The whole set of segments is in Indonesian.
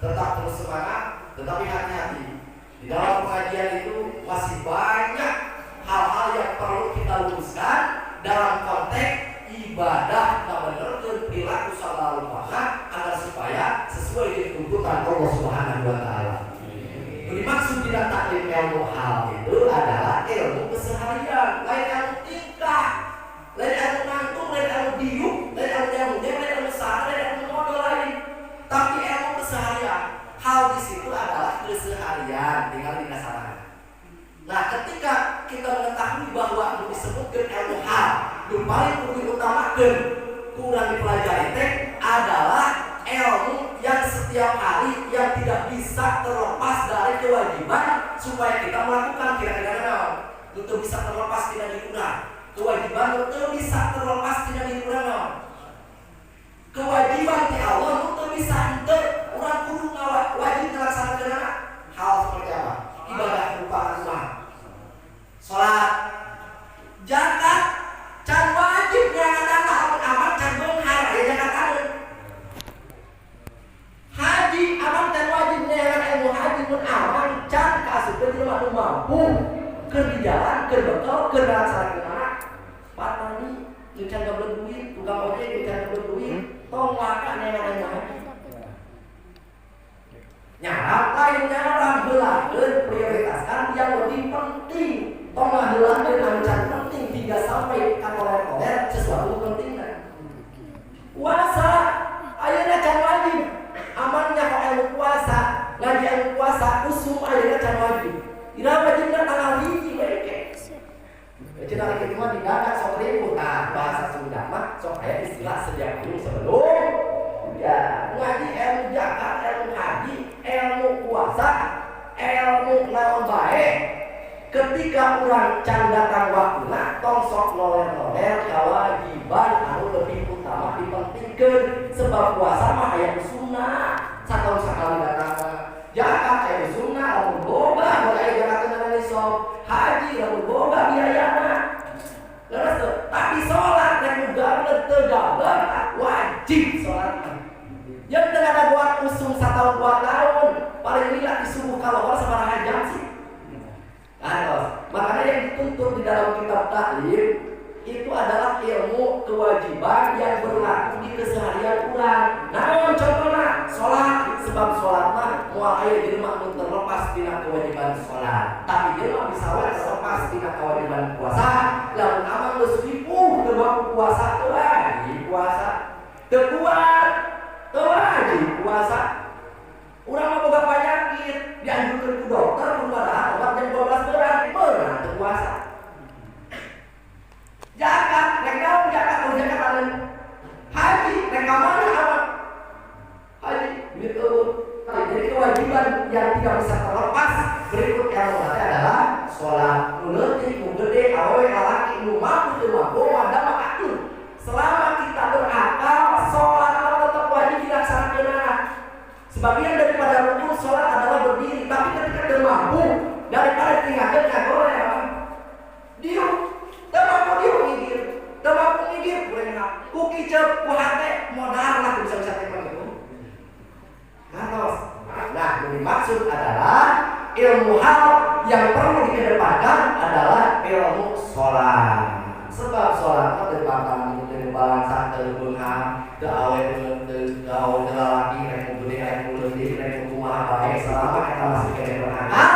tetap terus semangat, tetapi hati-hati. Di dalam pengajian itu masih banyak hal-hal yang perlu kita luruskan dalam konteks ibadah dan menerapkan perilaku sallallahu alaihi agar supaya sesuai dengan tuntutan Allah Subhanahu wa taala. Dimaksud tidak taklim ilmu hal itu adalah ilmu keseharian, lain ilmu tingkah, lain ilmu nangtung, lain ilmu diuk, lain ilmu nyamudeng, lain ilmu sahara, lain ilmu modal lain. Tapi ilmu keseharian, hal di situ adalah keseharian, tinggal dinasaran. Nah, ketika kita mengetahui bahwa disebutkan ilmu hal, yang paling diutamakan kurang dipelajari teh adalah ilmu yang setiap hari yang tidak bisa terlepas dari kewajiban supaya kita melakukan kira-kira itu bisa terlepas tidak dikurang. Kewajiban itu bisa terlepas tidak dikurang. Kewajiban di Allah itu bisa ente orang kudu wajib dilaksanakan hal seperti apa? Ibadah berupa rumah, sholat, zakat, can wajib nyatakan aman can beunghar ya zakat amun. Haji aman can wajib nyatakan ilmu haji pun aman can kasupkeun jelema nu mampu keur di jalan keur bekal keur laksanakeun patani nu can gablek duit tukang ojek nu can gablek duit tong laka nyatakan haji. Nyarap lain nyarap heulakeun prioritaskan yang lebih penting. Tong heulakeun anu can penting 3 sampai katoler-toler sesuatu penting. Puasa ayeuna can wajib. Amannya kok ilmu puasa, ngaji ilmu puasa usum ayeuna can wajib. Ira wajibna tanggal 1 bae ke. Cenah lagi mah didadak sok ribut. Nah, bahasa Sunda mah sok aya istilah sejak dulu sebelum ya ngaji ilmu zakat, ilmu haji, ilmu puasa, ilmu naon bae. Ketika orang can datang waktuna tong sok noler-noler kewajiban anu lebih utama dipentingkeun sebab puasa mah aya sunnah satahun sakali datang zakat aya sunnah lamun boga aya zakat nang nisab haji lamun boga biayana terus tapi salat rek gablek teu gablek wajib salat yang teu ada buat usum satahun 2 tahun paling lila di subuh kalau sabaraha jam sih. Makanya yang dituntut di dalam kitab taklim itu adalah ilmu kewajiban yang berlaku di keseharian orang. Namun contohnya sholat, sebab sholat mah moal aya jelema nu terlepas tina kewajiban sholat. Tapi jelema bisa wae terlepas tina kewajiban puasa. Lamun aman geus ripuh teu mampu puasa teu wajib puasa. Teu kuat teu wajib puasa. Urang mah boga penyakit, dianjurkeun ku dokter kumaha obat jam 12 berat, beunang teu puasa. Zakat, rek naon zakat anu haji, rek ka mana aman? Haji, gitu. Jadi kewajiban yang tidak bisa terlepas berikut yang adalah sholat. Nu leutik, nu gede, awewe lalaki, nu mampu teu mampu, mada mah atur. Selama kita berakal, sholat tetap wajib dilaksanakeun. Sebagian daripada rukun sholat adalah berdiri, tapi ketika dia mampu daripada tinggalkan ngagoreng diuk, dia mampu diuk ngigir, dia mampu ngigir kurang kuki cep, kuhate modal lah bisa teman itu. Nah, yang dimaksud adalah ilmu hal yang perlu dikedepankan adalah ilmu sholat. Sebab sholat itu dari batang, dari bangsa, dari benghang, ke awet, ke awet lelaki, remu gede, remu leutik, remu kumaha bae selama kita masih kena berakal,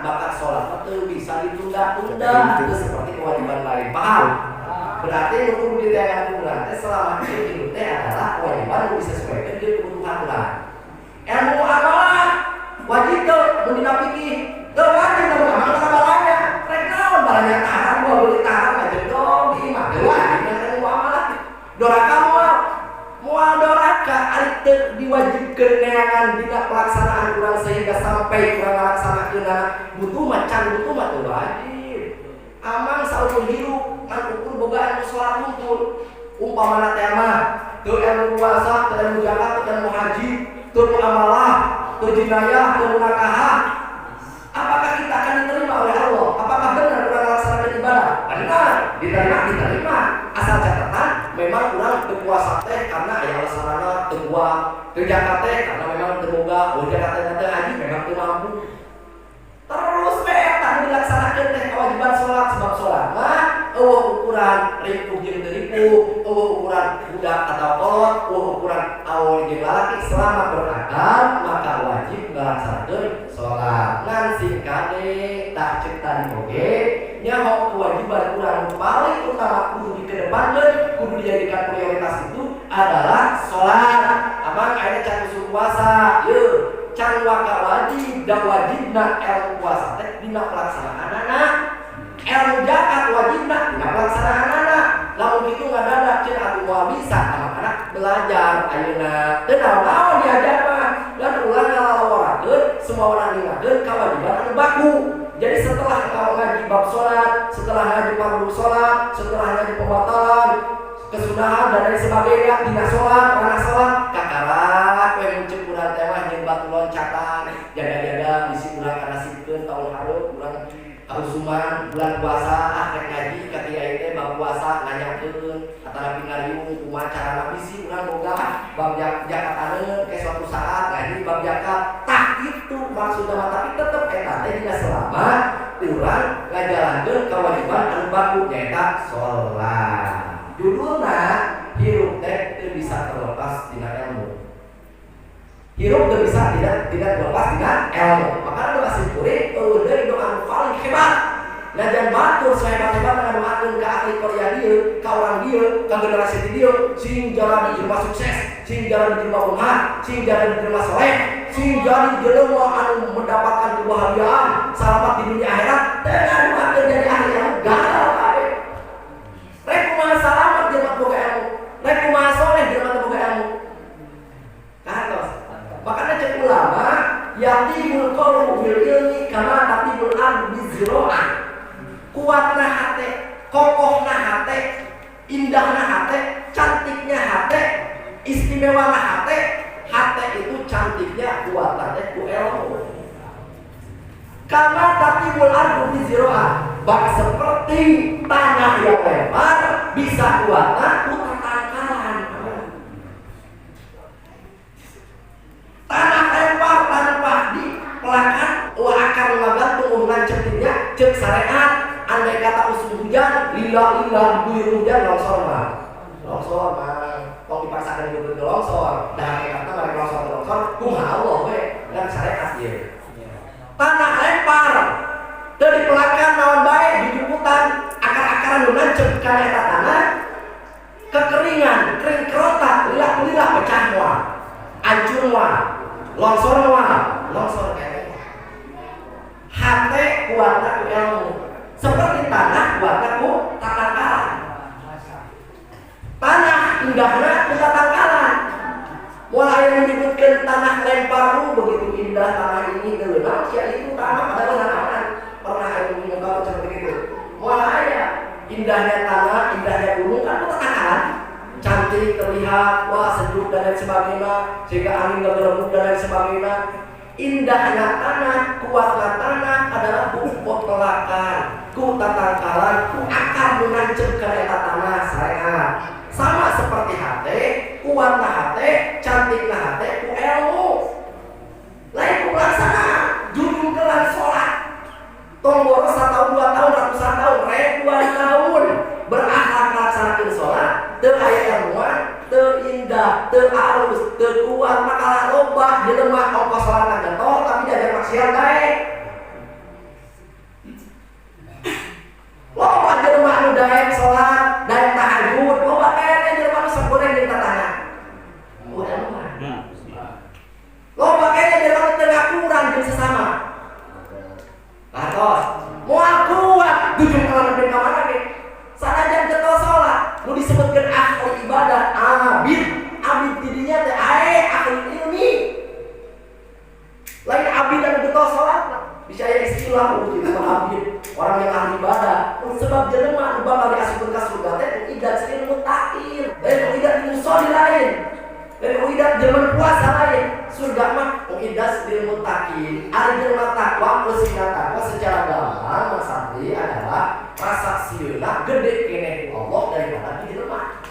maka sholat itu bisa ditunda-tunda, itu seperti kewajiban lain. Paham? Berarti hukum di dalam Quran selama itu adalah kewajiban yang bisa sesuaikan dengan kebutuhan Quran. Ilmu amalah wajib tuh, mendina fikih, tuh wajib tuh amal kabalanya, rek naon balanya tahan, gua beli tahan aja dong, di imah wajib yang ilmu amalah. Doraka mual doraka ari teu diwajibkeun neangan dina pelaksanaan urang sehingga sampai urang ngalaksanakeunna butuh mah teu wajib. Amang saumur hirup ngan ukur boga anu salat hungkul. Umpamana teh mah teu ilmu puasa, teu ilmu zakat, teu ilmu haji, teu amalah, teu jinayah, teu nakahah. Apakah kita akan diterima oleh Allah? Apakah benar urang ngalaksanakeun ibadah? Benar, diterima. Asal catatan memang urang teu puasa teh karena aya alasanna teu kuat, teu zakat teh karena memang teu boga, udah kata-kata haji memang teu mampu. Terus eta dilaksanakeun teh kewajiban salat sebab salat mah eueuh ukuran ripuh jeung teu ripuh, eueuh ukuran budak atau kolot, eueuh ukuran awewe jeung lalaki selama berakal maka wajib ngalaksanakeun salat. Ngan sing kade tak ceuk tadi oge nyaho kewajiban urang paling utama kudu dikedepankeun, kudu dijadikan prioritas itu adalah salat. Abang aya can usul puasa, yeuh can waka wajib dan wajibna ilmu puasa teh dina pelaksanaanana, ilmu zakat wajibna dina pelaksanaanana. Lamun kitu ngadadak ceun atuh moal bisa anak-anak belajar ayeuna teu naon-naon diajar mah dan ulah ngalalaworakeun semua orang ningakeun kewajiban anu baku. Jadi setelah kau ngaji bab salat, setelah ngaji fardu salat, setelah ngaji pembatalan kesunahan dan lain sebagainya dina salat, kana salat kakara we muncul urang teh mah jeung batu loncatan, jaga-jaga bisi urang kana sipkeun taun hareup urang kausuman bulan puasa rek ngaji katia ieu teh bab puasa nanyakeun atanapi ngariung kumaha carana bisi urang boga bab zakataneun ke suatu saat ngaji bab zakat. Tah kitu maksudna mah tapi tetep eta teh dina selama urang ngajalankeun kewajiban anu baku nyaeta salat. Judulna hirup teh teu bisa terlepas dina ilmu. Hirup teu bisa tidak terlepas dina ilmu. Makana doa simkuring eueuh deui doa anu paling hebat. Najan batur sahebat-hebatna ngadoakeun ka ahli Korea dieu, ka urang dieu, ka generasi di dieu, sing jalani jelema sukses, sing jalani jelema beunghar, sing jalani jelema saleh, sing jadi jelema anu mendapatkan kebahagiaan selamat di dunia akhirat. Teu ngadoakeun jadi ahli ilmu gagal kabeh. Rek kumaha salamet jelema boga ilmu, rek kumaha saleh jelema boga ilmu. Kantos. Makanya cek ulama yatibul qawlu bil ilmi kama tatibul ardu bizro'ah. Kuatna hate, kokohna hate, indahna hate, cantiknya hate, istimewana hate. Hate itu cantiknya kuatna teh ku ilmu. Kama tatibul ardu bizro'ah. Bak seperti tanah yang lebar bisa kuatna ku tatangkalan. Tanah lebar tanpa dipelakan akan magantung lancetinnya cek syariat. Andai kata musim hujan lila diguyur hujan longsor mah kok dipaksakan itu longsor dan kata mereka longsor kumaha Allah we dan syariat ieu. Tanah lempar teu dipelakan naon bae dijuputan akar-akaran nu nancep kana eta tanah kekeringan kering kerotak lilah pecah moal hancur moal longsor kene hate kuatna ku ilmu seperti tanah kuatna ku tatangkalan. Tanah indahna ku tatangkalan. Mulai menyebutkan tanah lempar begitu indah tanah ini geunah sia itu tanah padahal anak-anak pernah ada mencoba seperti itu. Mulai ya indahnya tanah, indahnya gunung kan ku tatangkalan. Cantik terlihat, wah sejuk dan lain sebagainya, sehingga angin gak berembuk dan lain sebagainya. Indahnya tanah, kuatnya tanah adalah bukot pelakan, ku tatangkalan, ku akan menancep ke eta tanah syariat. Sama seperti hate, kuatnya hate, cantiknya hate, ku ilmu. Lain ku pelaksana, jujur kelan sholat. Tong boros 1 tahun, 2 tahun, ratusan tahun, ribuan tahun berakhlak melaksanakan sholat. Teu aya ilmuan, teu indah, teu alus, teu kuat, makalah loba jelema ongkos salat gentol tapi diajar maksiat bae. Loba jelema anu daek salat, daek tahajud, loba kene jelema anu sagoreng di tatana. Loba kene jelema anu teu ngakurang jeung sesama. Katos, moal kuat dujung kana nepi ka mana ge. Sanajan getol salat, nu disebutkeun ahli ibadah, abid tidinya teh ahli ilmi. Lain abid dan getol salat, bisa aya istilah begitu abid, orang yang ahli ibadah. Sebab jelema nu bakal diasupkeun ka surga teh idat ilmu takin, lain idat musolli lain. Dan uidat zaman puasa lain. Surga mah uidat ilmu takin. Ari jelema takwa plus takwa secara gampang Mas Abdi adalah rasa sieuna gede keneh ku Allah daripada jelema.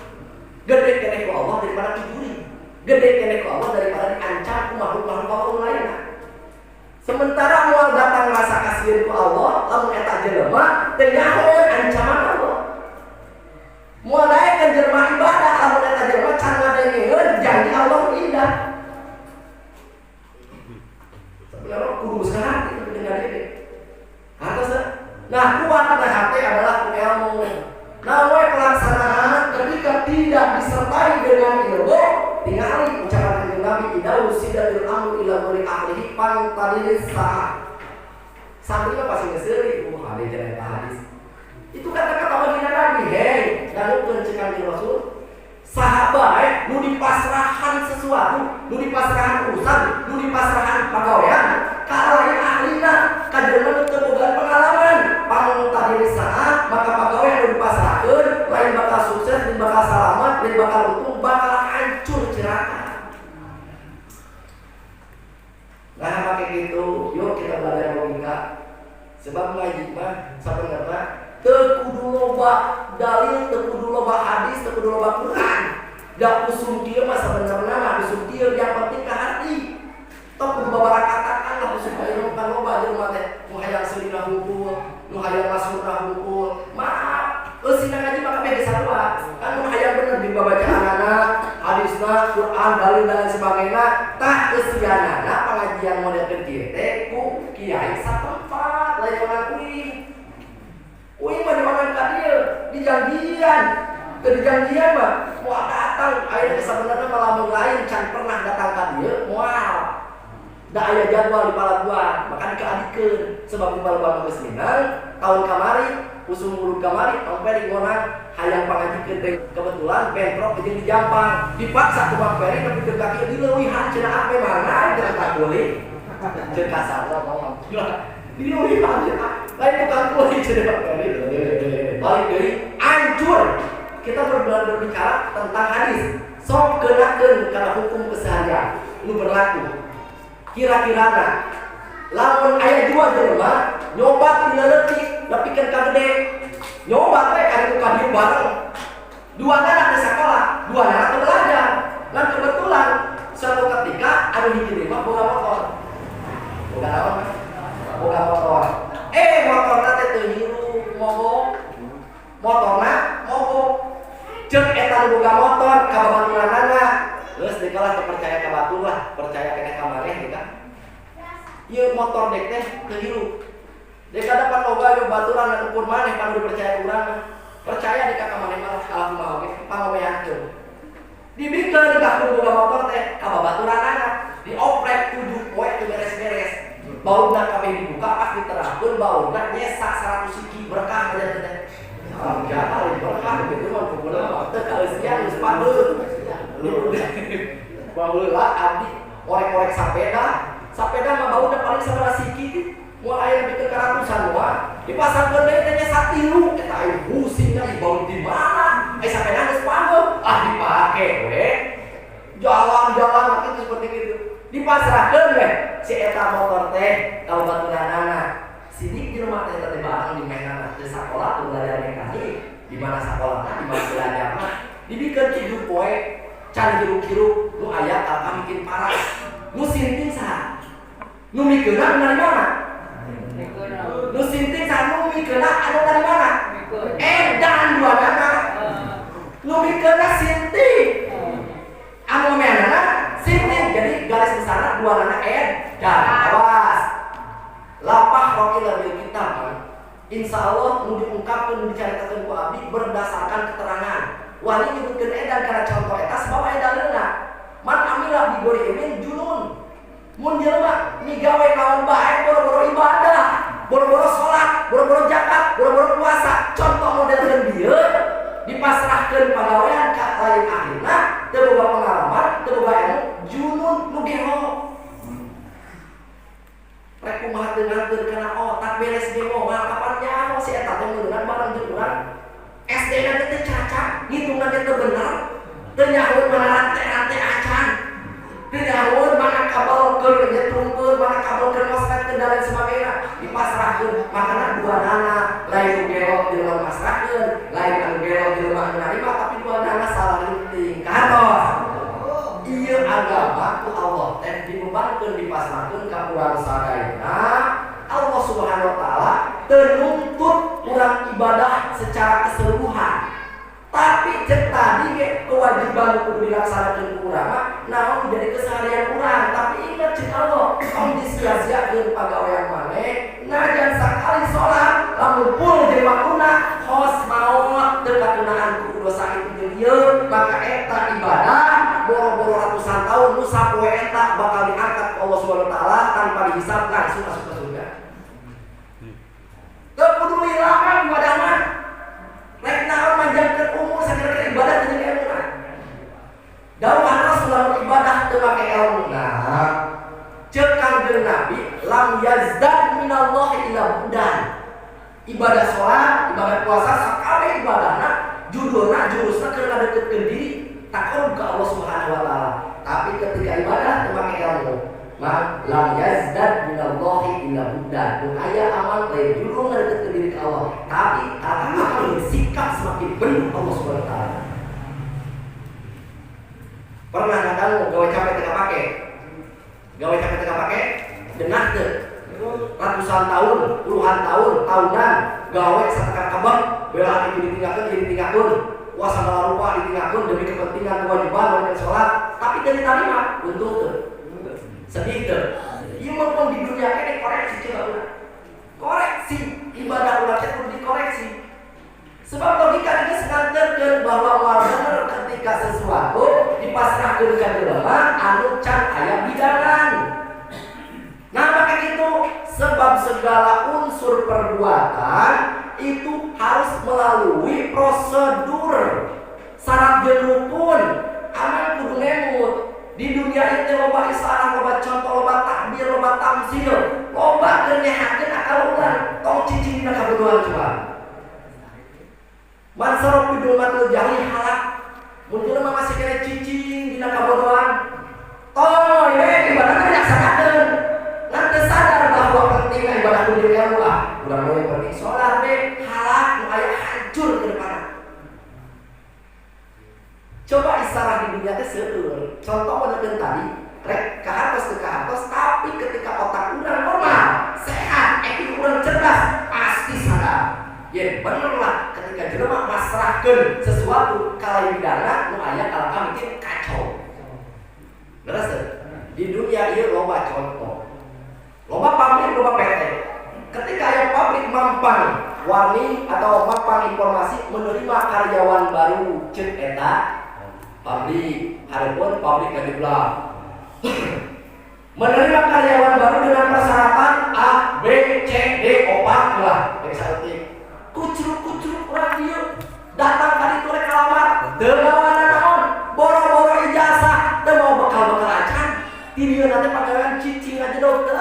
Gede keneh ku Allah daripada juri. gede kene ku Allah daripada diancam ku makhluk-makhluk Allah lainna. Sementara moal datang rasa kasihan ku Allah lamun eta jelema teu nyahoeun ancaman Allah. Moal daekeun jelema ibadah lamun eta jelema can ngadengeun janji Allah indah. Sebenarnya kudu sehat itu dengan ini. Atas, nah kuat hati adalah ilmu. Namun pelaksanaan ketika tidak disertai dengan ilmu, tinggali ucapan Nabi idau sidatul amru ila ghairi ahlihi pantadil sah. Sampainya pasti ngeseuri hadis dan hadis. Itu kata-kata baginda Nabi, hei, dan pencekan di Rasul. Sahabat, nu dipasrahan sesuatu, nu dipasrahan urusan, nu dipasrahan pagawean, kalayan ahlina, kajelema teu boga pengalaman, pang tadi saat maka pagawean nu dipasrahkeun, lain bakal sukses, lain bakal selamat, lain bakal untung, bakal hancur celaka. Nah, pakai gitu, yuk kita belajar logika. Sebab ngaji mah sabenerna teu kudu loba dalil, teu kudu loba hadis, teu kudu loba Quran. Da usum kieu mah sabenerna mah usum kieu yang penting ka hati. Tok kudu babaraha katakan lah usum kieu kan loba jelema teh nu hayang seulina hungkul, nu hayang masukna hungkul. Maaf, eusina ngaji mah kabeh sarua. Kan nu hayang bener di babacaan hadisna, Quran, dalil dan sebagainya. Tah eusianana pengajian model kieu teh ku kiai satempat lain orang kuing. Kuing mah di mana ka dieu? Di janjian. Ke di janjian mah moal datang aya sebenarnya malamun lain can pernah datang ka dieu moal. Da aya jadwal di Palabuhan, maka dikaadikeun sebab di Palabuhan geus minang tahun kamari usum urut kamari Peri ngonang hayang pangajikeun teh kebetulan bentrok jeung di Jampang. Dipaksa ku Bang Peri tapi teu kaki dileuwihan cenah ame mana jeung tak kulit. Jeung kasar ngomong. Dileuwihan cenah. Lain bukan kulit cenah Bang Peri. Balik deui hancur. Kita berbicara tentang hadis. Sok kenakeun kana hukum keseharian nu berlaku. Kira-kira lamun aya dua jelema nyoba tina leutik nepikeun ka gede. Nyoba teh ka dieu bareng. Dua anak di sekolah, dua anak teu belajar. Dan kebetulan suatu ketika ada hiji mah boga motor. Boga naon? Boga motor. Motorna teh teu hirup mogok. Motorna mogok. Ceuk eta nu boga motor ka babaturanana. Geus dikalah teu percaya ka batur lah, percaya keneh ka mareh kita. Ieu motor dek teh teu hirup. Dek ada pan loba yo baturan dan ukur maneh pan dipercaya urang. Percaya dek ka maneh mah alhamdulillah oge pangomeankeun. Dibikeun ka boga motor teh ka babaturanana, dioprek 7 poe teu beres-beres. Bauna kabeh dibuka pas diterangkeun bauna nyesak 100 siki berkah aja teh. Jangan berkah gitu mah pokona mah teu kaeusian geus padeuh. Baheula abdi orek-orek sapeda mah bauna paling sabaraha siki moal aya nepi ka ratusan mah dipasangkeun deui teh nya 3 eta aya pusingna dibawa di mana sapeda geus pangeuh dipake we jalan-jalan kitu seperti itu dipasrahkeun we si eta motor teh ka babaturanana sidik jelema teh teh bareng di mainan teh sakola teu belajar mekanik di mana sakolahna di mana belajarna dibikeun 7 poe can hiruk-hiruk nu aya ka bikin paras nu sinting saha nu mikeunna dari mana nu sinting saha nu mikeunna anu dari mana edan duanana nu mikeunna sinting anu meanana sinting jadi garis besarna duanana edan awas lapah rokil bil kitab insyaallah nu diungkapkeun nu dicaritakeun ku abdi berdasarkan keterangan wali nyebutkeun edan karena contoh eta sebab aya dalilna man amilah bi gori imin junun mun jelema migawe kawan bae boro-boro ibadah boro-boro salat boro-boro zakat boro-boro puasa contoh model dieu dipasrahkeun pagawean ka lain ahlina teu boga pengalaman teu boga ilmu junun nu geho rek kumaha teu nganteur kana otak beres demo mah kapan nyaho si eta teh meunang bareng jeung urang SD na teh cacat ngitungna teh teu bener teu nyahoeun mana rantai acan teu nyahoeun mana kabel keur nyetrungkeun mana kabel keur mosret dan lain sebagainya dipasrahkeun makana duanana lain nu gelok jelema masrahkeun lain anu gelok jelema anu narima tapi duanana salah leuting kantos ieu agama ku Allah teh dibebankeun dipasrahkeun ka urang sadayana. Allah Subhanahu wa taala teu nuntut urang ibadah secara keseluruhan. Tapi cek tadi ge kewajiban kudu dilaksanakeun ku urang mah naon jadi keseharian urang. Tapi ingat cek Allah, om disia-siakeun pagawean maneh, najan sakali salat lamun full jeung waktuna hos maot teu katunaan ku dosa itu jeung ieu, maka eta ibadah boro-boro ratusan tahun nu sapoe eta bakal diangkat ke Allah Subhanahu wa taala tanpa dihisab langsung masuk ke surga. Teu peduli lawan ibadah mah. Rek naon manjangkeun umur sakira ibadah teu jeung ilmu. Dawuh Rasulullah ibadah teu make ilmu. Nah, ceuk Kangjeng Nabi lam yazdad minallahi illa budan. Ibadah salat, ibadah puasa sakabeh ibadahna judulna jurusna keur ngadeukeutkeun diri takon ke Allah Subhanahu wa taala. Tapi ketika ibadah teu make ilmu, maka lam yazdad minallahi illa budan. Nu aya amal lain judul ngadeukeutkeun diri ke Allah, tapi amal sikap semakin bener Allah Subhanahu wa taala. Pernah ngadangu gawe capek teu kapake? Gawe capek teu kapake? Dengar teu? Ratusan tahun, puluhan tahun, tahunan gawe satekan kebang, bela itu ditinggalkan jadi tinggalkan, puasa malam rupa ditinggalkan demi kepentingan kewajiban dan sholat, tapi dari tarima untuk tuh sedih tuh. Iya maupun di dunia ini koreksi coba koreksi ibadah ulah perlu dikoreksi. Sebab logika ini sengaja bahwa benar ketika sesuatu dipasrahkan ke jelema anu can aya bidangan. Nah maka itu sebab segala unsur perbuatan itu harus melalui prosedur syarat jeung rukun. Amal kudu ngemut. Di dunia itu loba isyarat, loba contoh, loba takbir, loba tamsil, loba keur nyehakeun akal urang. Tong cicing dina kabodohan coba. Man sarok bidul matul jahli halak. Mun jelema masih kena cicing dina kabodohan. Tong we ibadahna dilaksanakeun. Nanti sadar bahwa pentingnya ibadah kudu ilmu ah. Udah mulai penting sholat be halak nu aya hancur ke depan. Coba isyarat di dunia teh seueur. Contoh model tadi, rek ka hartos teu ka hartos, tapi ketika otak urang normal, sehat, EQ urang cerdas, pasti sadar. Ya bener lah ketika jelema masrahkeun sesuatu ka lain bidana nu aya kalaka mungkin kacau. Beres teu? Di dunia ieu loba contoh. Loba pabrik, loba PT. Ketika yang pabrik mampang warning atau mampang informasi menerima karyawan baru cek eta pabrik, hareupeun pabrik kadiblah. Menerima karyawan baru dengan persyaratan A, B, C, D, opat lah. Yang saeutik. Kucruk-kucruk urang dieu datang ka ditu rek kalamar, teu bawa naon, boro-boro ijazah, teu mau bekal-bekal acan. Di dieu nanti pagawean cicing aja dokter.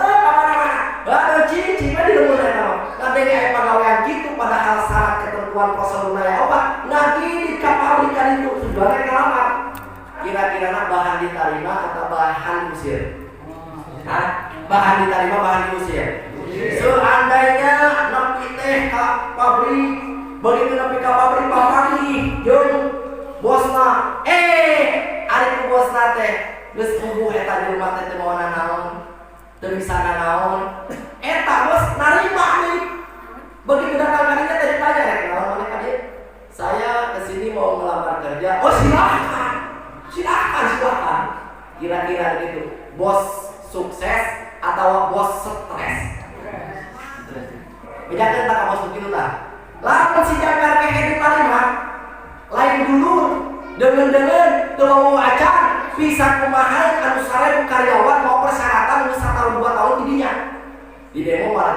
Baru cicing mah di leuweun eta mah. Ngadenge aya pagawean kitu padahal syarat ketentuan prosedurna aya obat. Ngagi di pabrikan itu tujuanna kalamar. Kira-kira bahan diterima atau bahan diusir? Hah? Bahan diterima, bahan diusir. Seandainya nepi teh ka pabrik, begitu nepi ka pabrik papagi jeung bosna, ari ku bosna teh geus puguh eta di rumah teh teu mau nanaon. Teu bisa nanaon eta bos narima nih. Begitu datang kalinya tadi tanya rek naon maneh ka dieu? Saya kesini mau melamar kerja. Oh silakan. Kira-kira gitu. Bos sukses atau bos stres? Bejakeun tak bos begitu tah. Lamun si jagar kehe ditarima lain dulu dengan teu mau acan bisa kumaha anu sare karyawan mau persyaratan nu 1 tahun 2 tahun di dinya. Di demo mah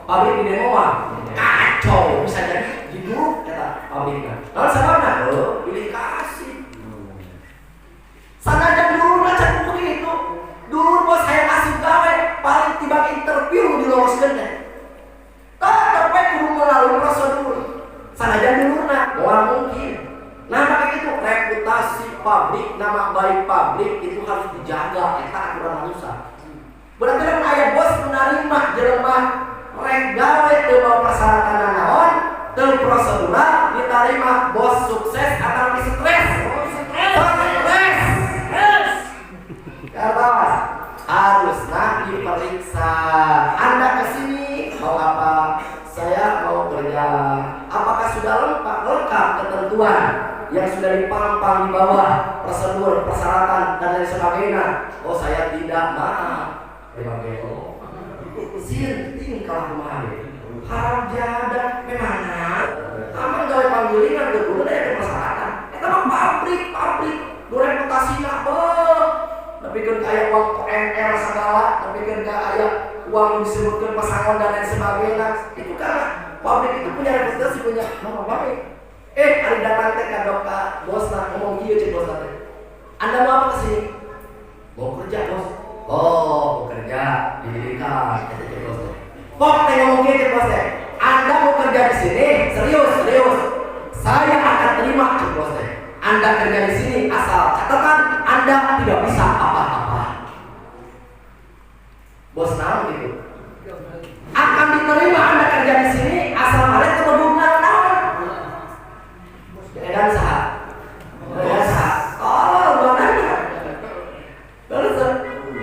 pabrik di demo mah kacau bisa jadi diduruk eta pabrikna. Naon sababna? Pilih kasih. Sanajan dulur macam begitu. Dulur bos hayang asup gawe paling tiba interview diloloskeun teh. Tetep we kudu melalui prosedur. Sanajan dulurna moal mungkin. Nah maka itu reputasi pabrik, nama baik pabrik itu harus dijaga eta aturan manusia. Berarti lamun aya bos menerima jelema rek gawe teu bawa persyaratan naon, teu prosedurna diterima bos sukses atau stres. ketentuan yang sudah dipampang di bawah prosedur, persyaratan dan lain sebagainya. Oh saya tidak, maaf. Sinting kalau kemarin haram jadah memang aman gawe panggilingan ke guru dari persyaratan. Itu mah pabrik reputasinya tapi kan kayak uang PNR segala, tapi kan kayak uang disebutkan pasangan dan lain sebagainya. Itu karena pabrik itu punya reputasi, punya nama baik. Hari datang teh ka bos ngomong kieu cek bos teh. Anda mau apa kesini? Mau kerja bos. Oh, mau kerja di pendidikan kata cek bos teh. Kok teh ngomong kieu cek bos teh. Anda mau kerja di sini? Serius. Saya akan terima cek bos teh. Anda kerja di sini asal catatan Anda tidak bisa apa-apa. Bos naon gitu. Akan diterima Anda kerja di sini asal kalian kebetulan naon. Edan saha. Oh, mana? Terus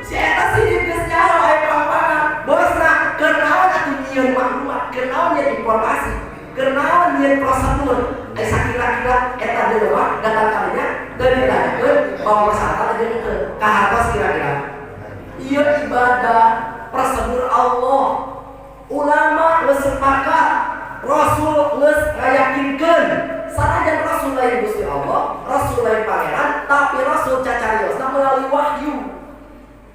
si eta sih geus nyawa aya pang-pangan. Bosna keur naon atuh nyieun maklumat, keur naon nyieun informasi, keur naon nyieun prosedur. Sakira-kira eta deuleuh datang kalinya teu ditanyakeun bahwa persyaratan aja teu kahartos kira-kira. Ieu ibadah prosedur Allah. Ulama geus sepakat, Rasul geus ngayakinkeun. Sanajan Rasul lain Gusti Allah, Rasul lain pangeran, tapi Rasul cacariosna melalui wahyu.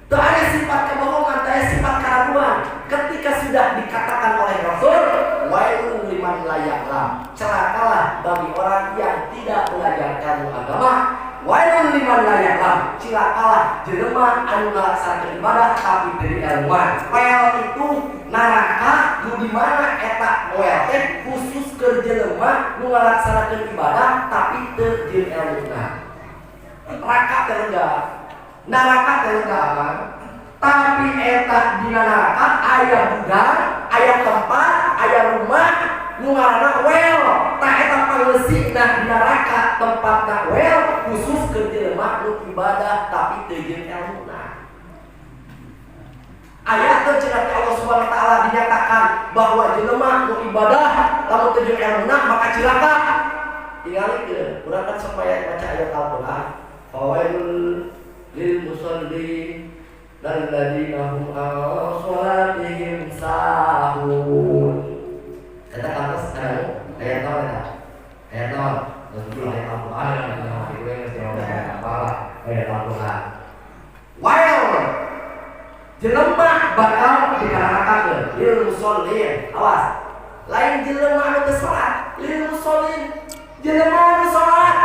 Teu aya sifat kebohongan, teu aya sifat keraguan. Ketika sudah dikatakan oleh Rasul, wailun liman la ya'lam. Celakalah bagi orang yang tidak belajar ilmu agama. Wailun liman la ya'lam. Celakalah jelema anu ngalaksanakeun ibadah tapi teu ilmuan. Wel itu neraka nu di mana eta moel teh khusus keur jelema nu ngalaksanakeun ibadah tapi teu jeung ilmuna. Neraka teh enggak. Neraka teh enggak apa? Tapi eta dina neraka aya gudang, aya tempat, aya rumah nu ngaranna wel. Tah eta pangeusina di neraka tempatna wel khusus keur jelema nu ibadah tapi teu jeung ilmuna. Ayat teu cenah Allah Subhanahu wa taala dinyatakan bahwa jelema nu ibadah lamun teu jeung ilmuna maka cilaka. Tingalikeun, urang kan supaya baca ayat Al-Qur'an. Fawailul lil musallin alladzina hum an sholatihim sahun. Kata kamus ayat naon eta? Ayat naon? Betul ayat Al-Qur'an yang kita mesti apa? Ayat Al-Qur'an. Wail jelema bakal dikarakakeun lil musallin. Awas. Lain jelema anu teu salat, lil musallin. Jelema anu salat.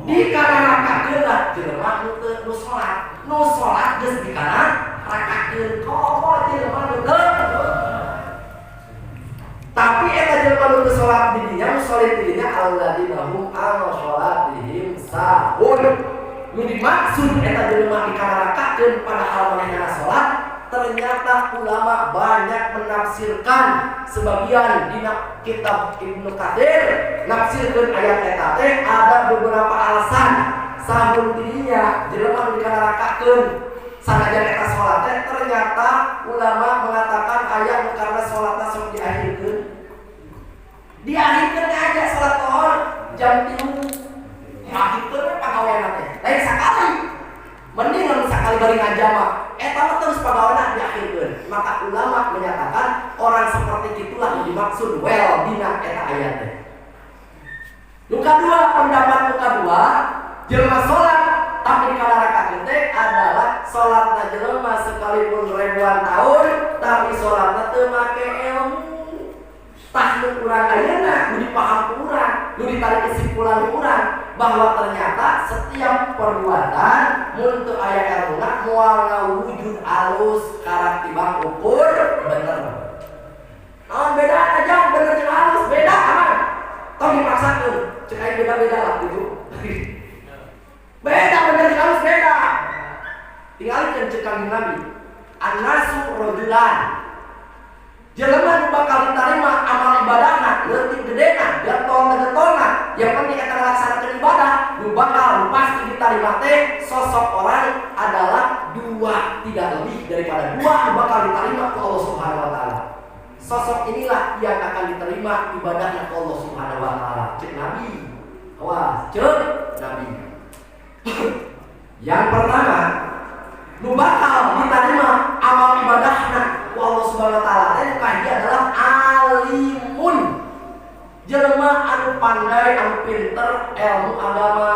Dikarakakeun lah jelema anu teu salat. Nu salat geus dikarakakeun. Komo jelema anu teu. Tapi eta jelema nu teu salat di dinya, musallin di dinya alladzina hum an sholatihim sahun. Nu dimaksud eta jelema dikarakakeun padahal manehna salat. Ternyata ulama banyak menafsirkan sebagian di kitab Ibnu Katsir nafsirkeun ayat eta teh ada beberapa alasan sahun dirinya jelema nu dikarakakeun sanajan eta salat teh. Ternyata ulama mengatakan ayat nu karena salatna sok diakhirkeun aja salat zuhur jam 3 akhirkeun pagaweana teh lain sakali mending lamun sakali bari ngajama eta mah terus pagaweana diakhirkeun. Maka ulama menyatakan orang seperti itulah yang dimaksud well dina eta ayat teh. Nu kadua, pendapat nu kadua, jelema salat tapi dikarakakeun teh adalah salatna jelema sekalipun ribuan tahun tapi salatna teu make ilmu. Tah nu urang ayeuna nu dipaham urang, nu ditarik kesimpulan urang bahwa ternyata setiap perbuatan mun teu aya ilmuna moal ngawujud alus karak tibang ukur bener. Naon beda aja bener jeung alus beda aman. Tong dipaksakeun, cek aya beda-beda lah gitu. Beda bener jeung alus beda. Tinggalikeun cek Kanjeng Nabi. An-nasu rajulan. Jelema nu bakal ditarima amal ibadahna leutik gedena, getol-getolna, yang penting eta ngalaksanakeun ibadah, nu bakal pasti ditarima teh sosok orang adalah dua, tidak lebih daripada dua nu bakal diterima ku Allah Subhanahu wa taala. Sosok inilah yang akan diterima ibadahnya Allah Subhanahu wa taala. Cek Nabi. Awas, cek Nabi. Yang pertama, nu bakal diterima amal ibadahna ku Allah Subhanahu wa taala teh adalah alimun. Jelema anu pandai, anu pinter ilmu agama.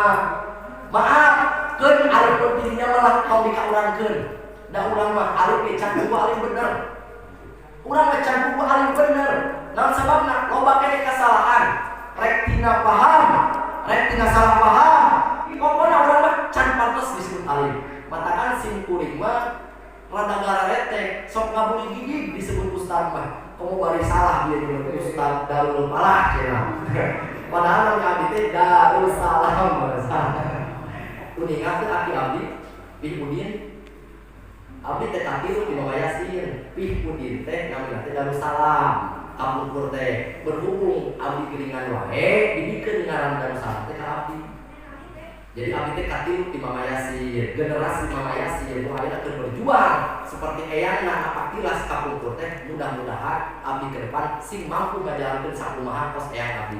Maaf, keun alim dirinya malah kau dikaurangkeun. Da urang mah alim can buku alim bener. Urang mah can buku alim bener. Naon sababna? Loba kene kasalahan. Rek tina paham, rek tina salah paham. Pokona urang mah can pantes disebut alim. Matakan sim kuring mah rada gararete, sok ngabuli gigi disebut ustaz mah. Kamu bari salah dia dulu Ustaz Darul Falah cenah. Padahal kami teh Darul Salam kuningan teh aki abdi Pih Udin. Abdi teh katiru di Bawah Yasin. Pih Udin teh namina teh Darul Salam. Kapungkur teh berhubung abdi geuningan wae dibikeun ngaran Darul Salam teh ka abdi. Jadi abdi teh katiru di Mama Yasin, generasi Mama Yasin nu ayeuna keur berjuang seperti eyangna apa tilas kapungkur teh. Mudah-mudahan abdi ke depan sing mampu ngajalankeun sakumaha kos eyang abdi.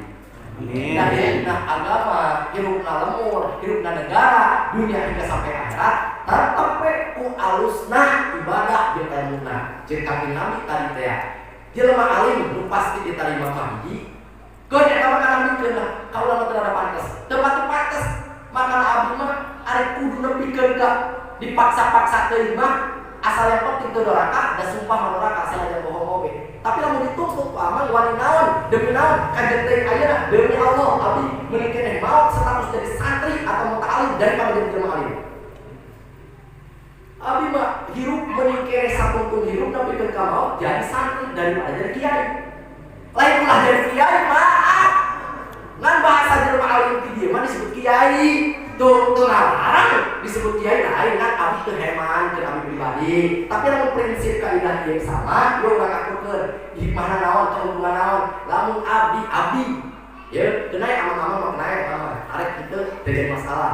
Amin. Nah, agama hirupna lemur, hirupna negara, dunia hingga sampai akhirat tetep we ku alusna ibadah jeung ilmuna. Jeung Kanjeng Nabi tadi teh jelema alim nu pasti diterima ka hiji. Keun eta mah kana mikeun ka urang teu ada pantes. Teu pantes. Maka abdi mah arek kudu nepikeun ka dipaksa-paksa teuing mah asal yang penting teu doraka da sumpah doraka asal aja bohong oge. Tapi lamun dituntut ku amal wani naon demi naon kajen teuing ayeuna demi Allah abdi meuni keneh maot status jadi santri atau muta'alim daripada jadi jelema alim. Abdi mah hirup meuni keneh sapuntung hirup nepikeun ka maot jadi santri daripada jadi kiai. Lain ulah jadi kiai maaf. Ngan bahasa jelema alim ti dieu mah disebut kiai. Tuh larang disebut kiai lain kan abdi teu heman ke abdi pribadi. Tapi lamun prinsip kaidah yang sama, yo urang akurkeun hikmahna naon, keuntungan naon. Lamun abdi ya kenai aman-aman mah kenai aman. Arek kitu teu jadi masalah.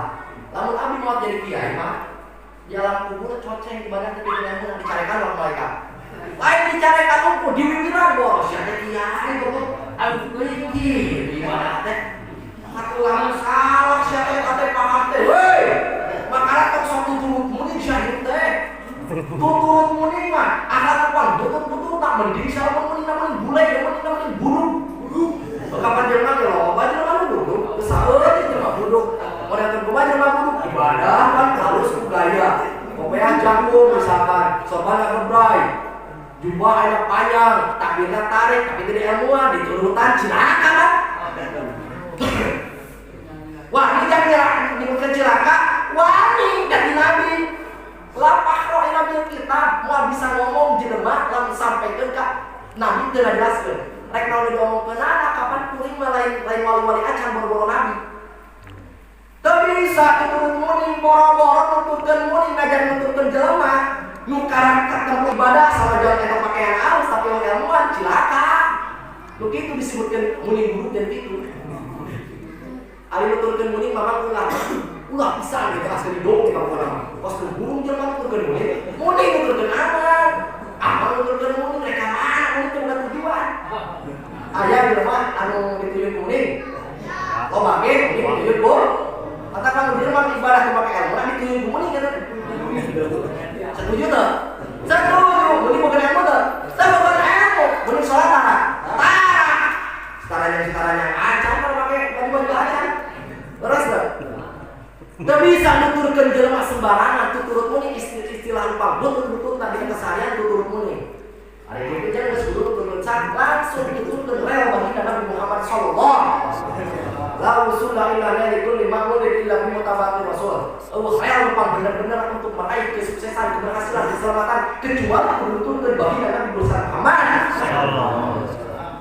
Lamun abdi mau jadi kiai mah jalan kubur coceng ibadah teh dicarekan dicarekan orang malaikat. Lain dicarekan unggul diwiwiran boros sia teh kiai kok. Aliki ibadah teh aku lamun salah sia teh ate paham teh. Hei, makana tok sok tuturut muni syahid teh. Tuturut muni mah akhlak pang tutut tak mending sia muni namun bule muni namun buruk. Kapan jelema ge loba jelema nu buruk, saeutik jelema buruk. Ora teu kumaha jelema buruk ibadah kan harus budaya. Pokoknya jago misalkan sopan ngebrai. Jubah anak panjang, takbirna tarik, tapi tidak ilmuwan, diturutan cilaka kan? Wah, ini jangan dibuka cilaka, wani dari Nabi. Lapah roh Nabi kita, mau bisa ngomong jelema, langsung sampaikan ke Nabi tidak jelaskan. Rek naon diomongkeun anak kapan kuring mah lain wali-wali acan boro-boro Nabi. Teu bisa diturut muni boro-boro nuturkeun muni ngajar nuturkeun jelema. Nu karakter tempat ibadah sama jalan eta pakaian alus tapi orang ilmuwan cilaka. Nu kitu disebutkeun muni guru dan kitu. Ari nuturkeun muni mamang ulah pisan gitu asli dong di kampung. Pas burung jelema nuturkeun muni nuturkeun aman. Aman nuturkeun muni mereka mana muni teu boga tujuan. Aya jelema anu ditujuan muni. Loba ge muni ditujuan bo. Katakan jelema ibadah teu make ilmu ditujuan muni kan. Setuju tak? Setuju. Muni bukan ilmu tak? Saya bukan ilmu. Muni sholat tak? Tak. Setaranya acan kalau pakai baju-baju acan. Terus tak? Tak bisa nuturkan jelema sembarangan. Tuturut muni istilah lupa. Betul-betul tadi keseharian tuturut muni. Hari itu jangan sebelum tuturut sak langsung diturutkan rel bagi Nabi Muhammad Sallallahu Alaihi Wasallam. La usulah ilahnya likulli ma'mulin illa bimutaba'ati rasul. Allah rel lupa benar-benar untuk meraih kesuksesan, keberhasilan, keselamatan kecuali beruntung bagi Nabi Muhammad sallallahu alaihi wasallam.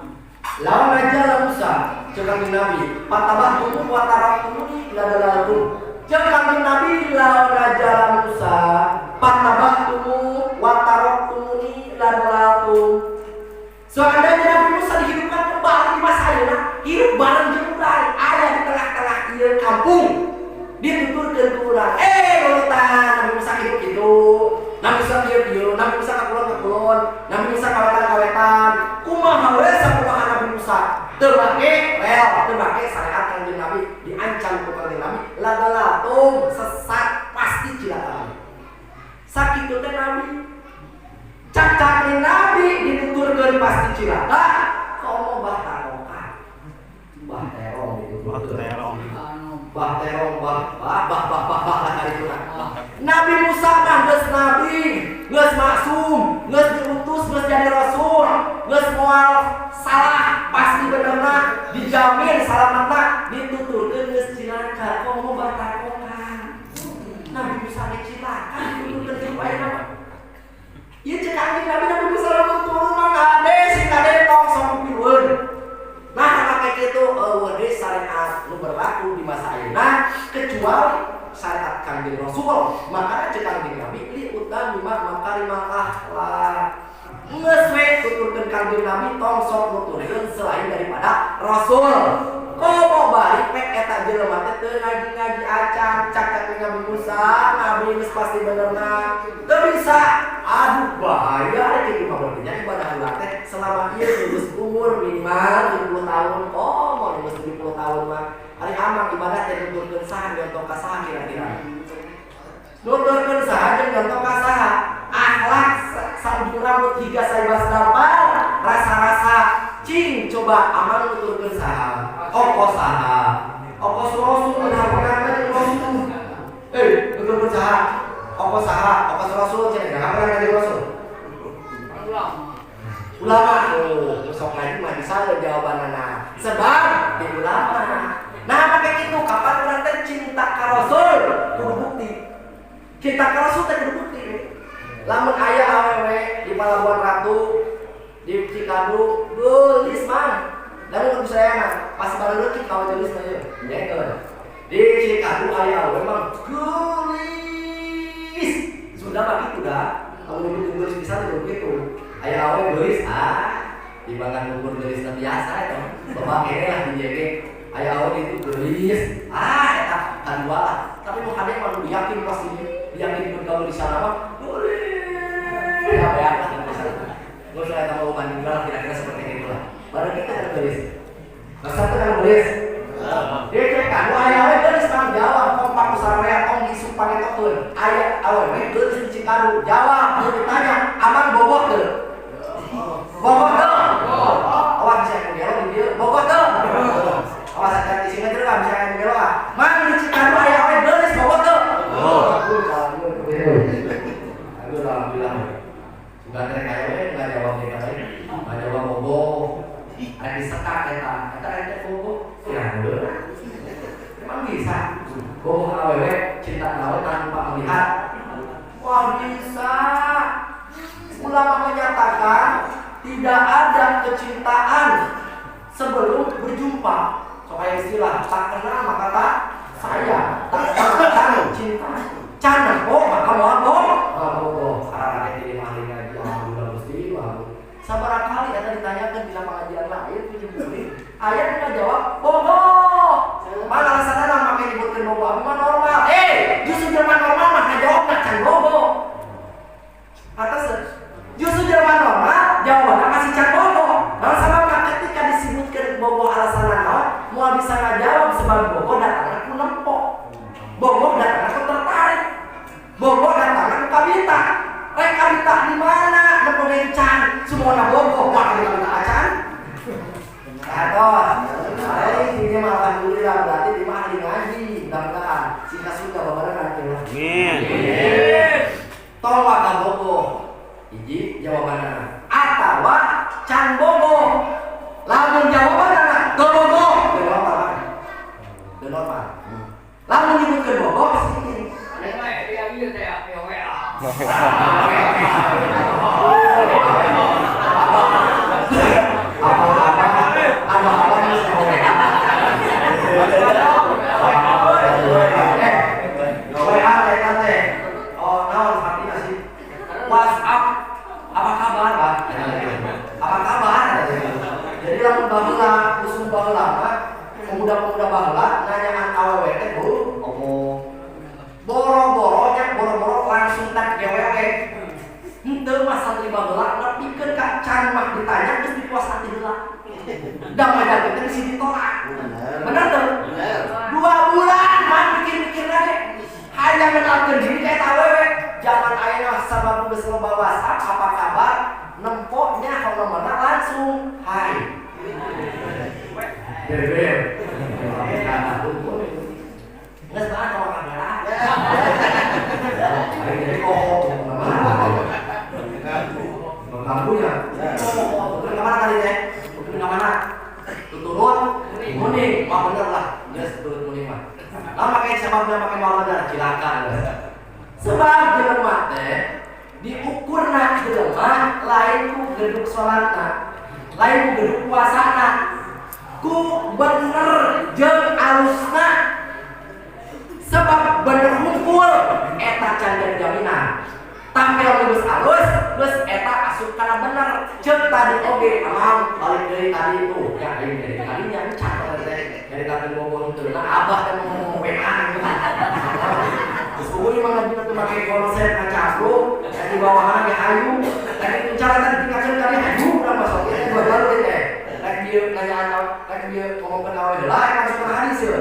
Lawan aja Musa, cakap Nabi, patabahtum wa taraktumuni la dalatum. Cakap Nabi lawan aja Musa, patabahtum wa taraktumuni la dalatum. Seandainya Nabi Musa dihidupkan kembali di masa ayeuna, hidup bareng jeung urang, aya di tengah-tengah ieu kampung. Dituturkeun ku urang, lulutan Nabi Musa hidup kitu, Nabi Musa kieu, Nabi Musa kakulon kulon. Nabi Musa kawetan-kawetan. Kumaha we sakumaha Nabi Musa. Teu make rel, teu make syariat Kanjeng Nabi, diancam ku Kanjeng Nabi, lagalatung sesat pasti cilaka. Sakitu teh Nabi. Cacake Nabi dituturkeun pasti cilaka. Komo bah taroka. Bah terong gitu. Bah terong. Bah hari itu. Nabi Musa mah geus nabi, geus maksum, geus diutus, geus jadi rasul, geus moal salah pasti benerna, dijamin salamatna, dituturkeun geus cilaka. Komo bah taroka. Nabi Musa ge cilaka dituturkeun bae nama. Ieu cek anjing Nabi Musa lamun turun mah kade sing kade tong sok pilueun. Nah, anak kayak gitu, wede syariat nu berlaku di masa ayeuna kecuali syariat Kanjeng Rasul. Makanya cek Kanjeng Nabi li utami makarimah akhlak. Geus we tuturkeun Kanjeng Nabi tong sok nuturkeun selain daripada Rasul. Komo balik pek eta jelema teh teu ngaji-ngaji acan cak Nabi Musa, Nabi geus pasti benerna. Teu bisa. Aduh bahaya teh kitu mah berarti ibadah ulah teh selama ieu geus umur minimal 70 tahun. Oh, mau geus 70 tahun mah ari amang ibadah teh nuturkeun saha contoh ka saha kira-kira. Nuturkeun saha jeung contoh ka saha? Akhlak sabujur rambut higa saibas dampar, rasa-rasa cing coba aman nuturkeun saha? Ongkos saha? Ongkos rasul benar-benar rasul. Nuturkeun saha? Ongkos saha? Ongkos rasul cenah apa yang dari rasul? Ulama. Sok lagi mah bisa jawabanana. Sebab di ulama. Nah, pakai itu kapan urang teh cinta ka rasul kudu bukti. Cinta ka rasul teh kudu bukti. Lamun aya awewe di Palabuhan Ratu di Cikadu geulis mah. Lamun bisa ya mah pas baleureuh ki kawa geulis mah yeuh. Nyekeun. Di Cikadu aya awewe mah geulis. Sudah mah kitu dah. Kamu nyebut geulis bisa tuh gitu. Aya awewe geulis dibanding ngukur geulis biasa eta. Bapak kene lah dijege. Aya awewe itu geulis. Eta kadua lah. Tapi nu kade mah yakin pasti yakin bergaul di sana mah ya, gue sudah tahu banding lah kira-kira seperti itulah. Baru kita kan tulis. Masa itu kan tulis. Dia cekan, wah ayah tulis tanggung jawab. Kompak usara tong isu pakai tokun. Ayah awal tulis di Cikaru. Jawab, dia ditanya, aman bobok ke? Bobok ke? Awas bisa yang gelok di dia. Bobok ke? Awas ada di sini terus bisa yang gelok ah. Mang di Cikaru ayah awal tulis bobok ke? Aku alhamdulillah. Enggak ada kayak enggak jawab dia kali. Enggak jawab bobo. Ada disekat eta. Eta ada bobo. Ya udah. Emang bisa. Bobo awewe cinta lawan tanpa melihat. Wah bisa. Ulama menyatakan tidak ada kecintaan sebelum berjumpa. Supaya istilah tak kenal maka tak sayang. Tak kenal cinta. Cana boh maka bobo. Karena ini mahli ngaji alhamdulillah Gusti sabar kali ada ditanyakan di pengajian lain puji murid ayat enggak jawab bobo mana alasannya lah pakai nyebutkan bobo abi mah normal justru Jerman normal maka jawab can bobo atas justru Jerman normal jawabannya masih can bobo nah sama ketika disebutkan bobo alasannya naon mau bisa ngajawab sebab bobo datangnya ku nempok bobo datangnya ku tertarik bobo datangnya ku kabita kabita di mana nepoin can semua bobo wah kabita acan katos ini mah alhamdulillah berarti di mah ahli ngaji mudah-mudahan sika suka babaran nanti amin tong waka bobo hiji jawabanana atawa can bobo lamun jawabanana teu bobo teu normal lamun nyebutkeun bobo pasti ini yang ieu teh WhatsApp apa kabar Pak? Apa kabar? Jadi lamun baheula usum baheula mah pemuda-pemuda baheula nanyaan awewe teh ngomong boro-boro langsung tak gewewe Henteu mah santri baheula nepikeun ka can mah ditanya terus dipuasaan heula. Da mah teh mesti ditolak. Bener tuh? 2 bulan mah mikir-mikir lagi. Hanya mengenalkeun diri eta awewe. Zaman ayeuna sabab geus loba WhatsApp apa kabar? Nempoknya kalau mana langsung hai. Bebek. Nggak salah kalau kamera. Jadi kamu ya. Kemana kali teh? Kemana? Turun. Muni, mah bener lah. Yes, turun muni mah. Lah pakai sebabnya pakai mah bener silakan. Sebab jelema teh diukurna jelema lain ku geduk salatna, lain ku geduk puasana. Ku bener jeung alusna. Sebab bener hukum eta can jadi jaminan. Tampil geus alus, geus eta asup kana bener. Ceuk tadi oge amang balik deui tadi itu. Ya aing dari tadinya catat teh. Dari tadi ngomong teu abah teh ngomong WA gitu. Terus kuwi mah lagi teu make konsep ngacabro, di bawahan ge hayu. Tadi cara tadi tinggalkeun kali hayu urang masuk teh baru teh. Rek dieu nanya rek dieu ngomongkeun awe heula masuk kana hadis ye.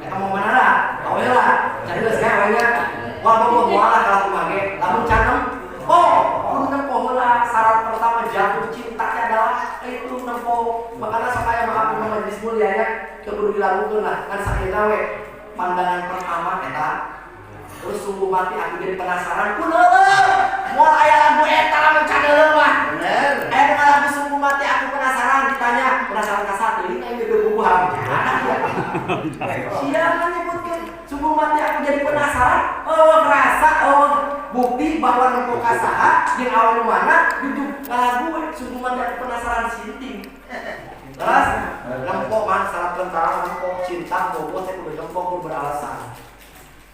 Eta mau mana lah? Awe lah. Jadi geus gawe awenya. Wah mau mualah kalau kumage. Lamun canem, kudu nempo heula. Syarat pertama jatuh cinta adalah itu nempo. Makanya sakaya maaf majelis mulia nya kudu dilakukeun lah. Kan sakieu we pandangan pertama eta. Terus sungguh mati aku jadi penasaran kunaon. Moal aya lagu eta lamun can heuleuh mah. Bener. Aya lagu sungguh mati aku penasaran ditanya, penasaran ka sateuing aing geus bubuhan. Sia menyebutkan sungguh mati aku jadi penasaran. Rasa bukti bahwa nempo ka saha jeung awal mana duduk lagu sungguh mati aku penasaran sinting. Terus nempo man salah tentara nempo cinta bobo teh kudu nempo kudu beralasan.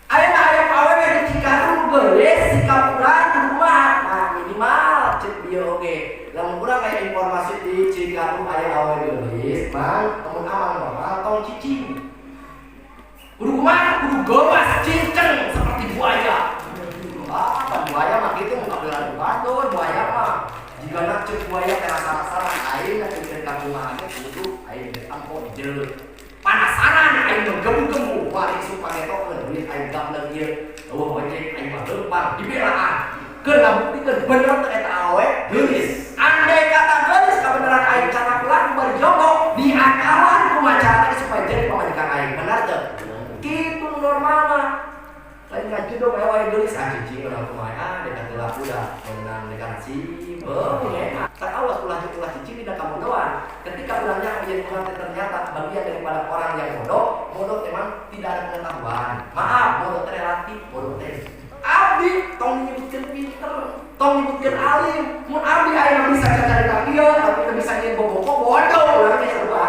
Aya awewe di Cikarang geus sikap urang di rumah. Nah, minimal cek dia oge. Lamun urang aya informasi di Cikarang aya awewe geus, mang temun amang mah tong cicing. Kudu kumaha? Kudu gomas, cinceng seperti buaya. Buaya mah kitu muka belan batur, buaya mah. Jika nak cek buaya teh rasa-rasa aing nak cek ka rumah kudu aing ampun jeuleuh. Panasaran aing gemu-gemu bari supaya tokeun duit aing gambar ieu eueuh becek aing mah leumpang dibelaan keur ngabuktikeun bener teh eta awe geulis andai kata geulis kabeneran aing cara pelaku bari jogo diakalan kumaha supaya jadi pamajikan aing bener teh kitu normal mah lain ngajudog awe geulis cicing urang kumaha dekat heula udah menang dekanasi ya tak awas ulah cicing tidak kamu doang ketika ulangnya menjadi pengantin ternyata bagian daripada orang yang bodoh memang tidak ada pengetahuan maaf bodoh relatif bodoh teh abdi tong nyebutkeun pinter tong nyebutkeun alim mun abdi aya bisa cari kieu tapi teu bisa nyen bobogo bodoh urang teh sarua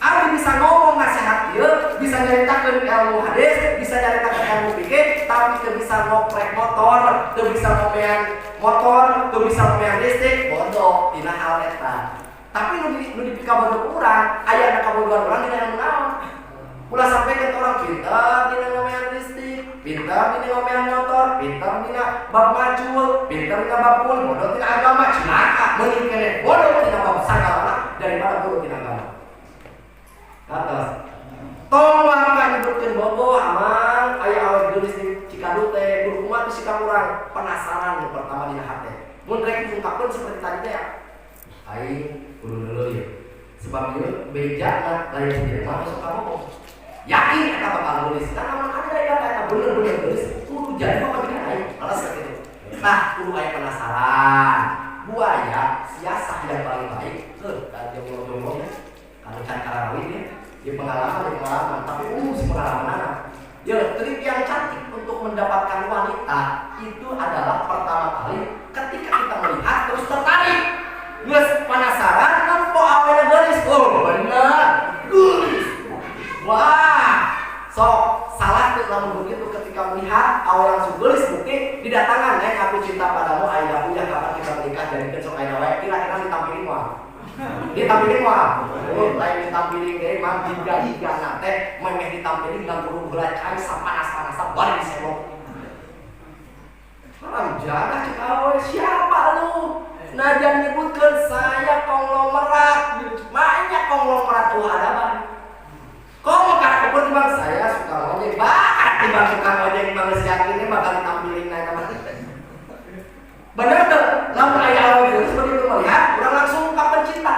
abdi bisa ngomong nasihat kieu bisa nyaritakeun ilmu hadis bisa nyaritakeun ilmu fikih tapi teu bisa ngoprek motor teu bisa ngomean motor teu bisa ngomean listrik bodoh dina hal eta. Tapi nu dipikabodoh urang, aya na kabodohan urang dina naon. Ulah sampaikeun orang pinter dina ngomean listrik, pinter dina ngomean motor, pinter dina bab macul, pinter dina bab kul, bodoh dina agama, cilaka meuning keneh bodoh dina bab sagala daripada bodoh dina agama. Atas. Tong mangka nyebutkeun bobo amang aya awe geulis di Cikadu teh guru kumaha teh sikap urang penasaran yang pertama dina hate. Mun rek diungkapkeun seperti tadi teh aing kudu dulu ya sebab ieu beja lain sendiri mah masuk ka bobo yakin eta bakal nulis kan aman ada ya eta bener-bener nulis kudu jadi pamajikan aing alas kitu nah kudu aya penasaran buaya siasah yang paling baik ka jomblo-jomblo ya anu can karawin ya di pengalaman tapi si pengalaman anak ya trik yang cantik untuk mendapatkan wanita itu adalah pertama kali ketika kita melihat terus tertarik geus penasaran nempo awena geulis bener geulis wah sok salah tuh lamun begitu ketika melihat awal langsung geulis bukti didatangan aku cinta padamu aya punya kapan kita menikah jadi sok aya wae kira-kira ditampilin mah lain ditampilin ge mah jiga teh memeh ditampilin dengan guru gula cai sapanas-panas bari disebok jaga cek awe siapa lu? Najan nyebutkan saya konglomerat, makanya konglomerat hadapan. Kau mau kakak kebun bang, saya suka ngojek, bakal timbang suka ngojek bang siang ini bakal ditampilin naik sama bener tuh, namun ayah awal itu seperti itu melihat, orang langsung ungkap pencinta.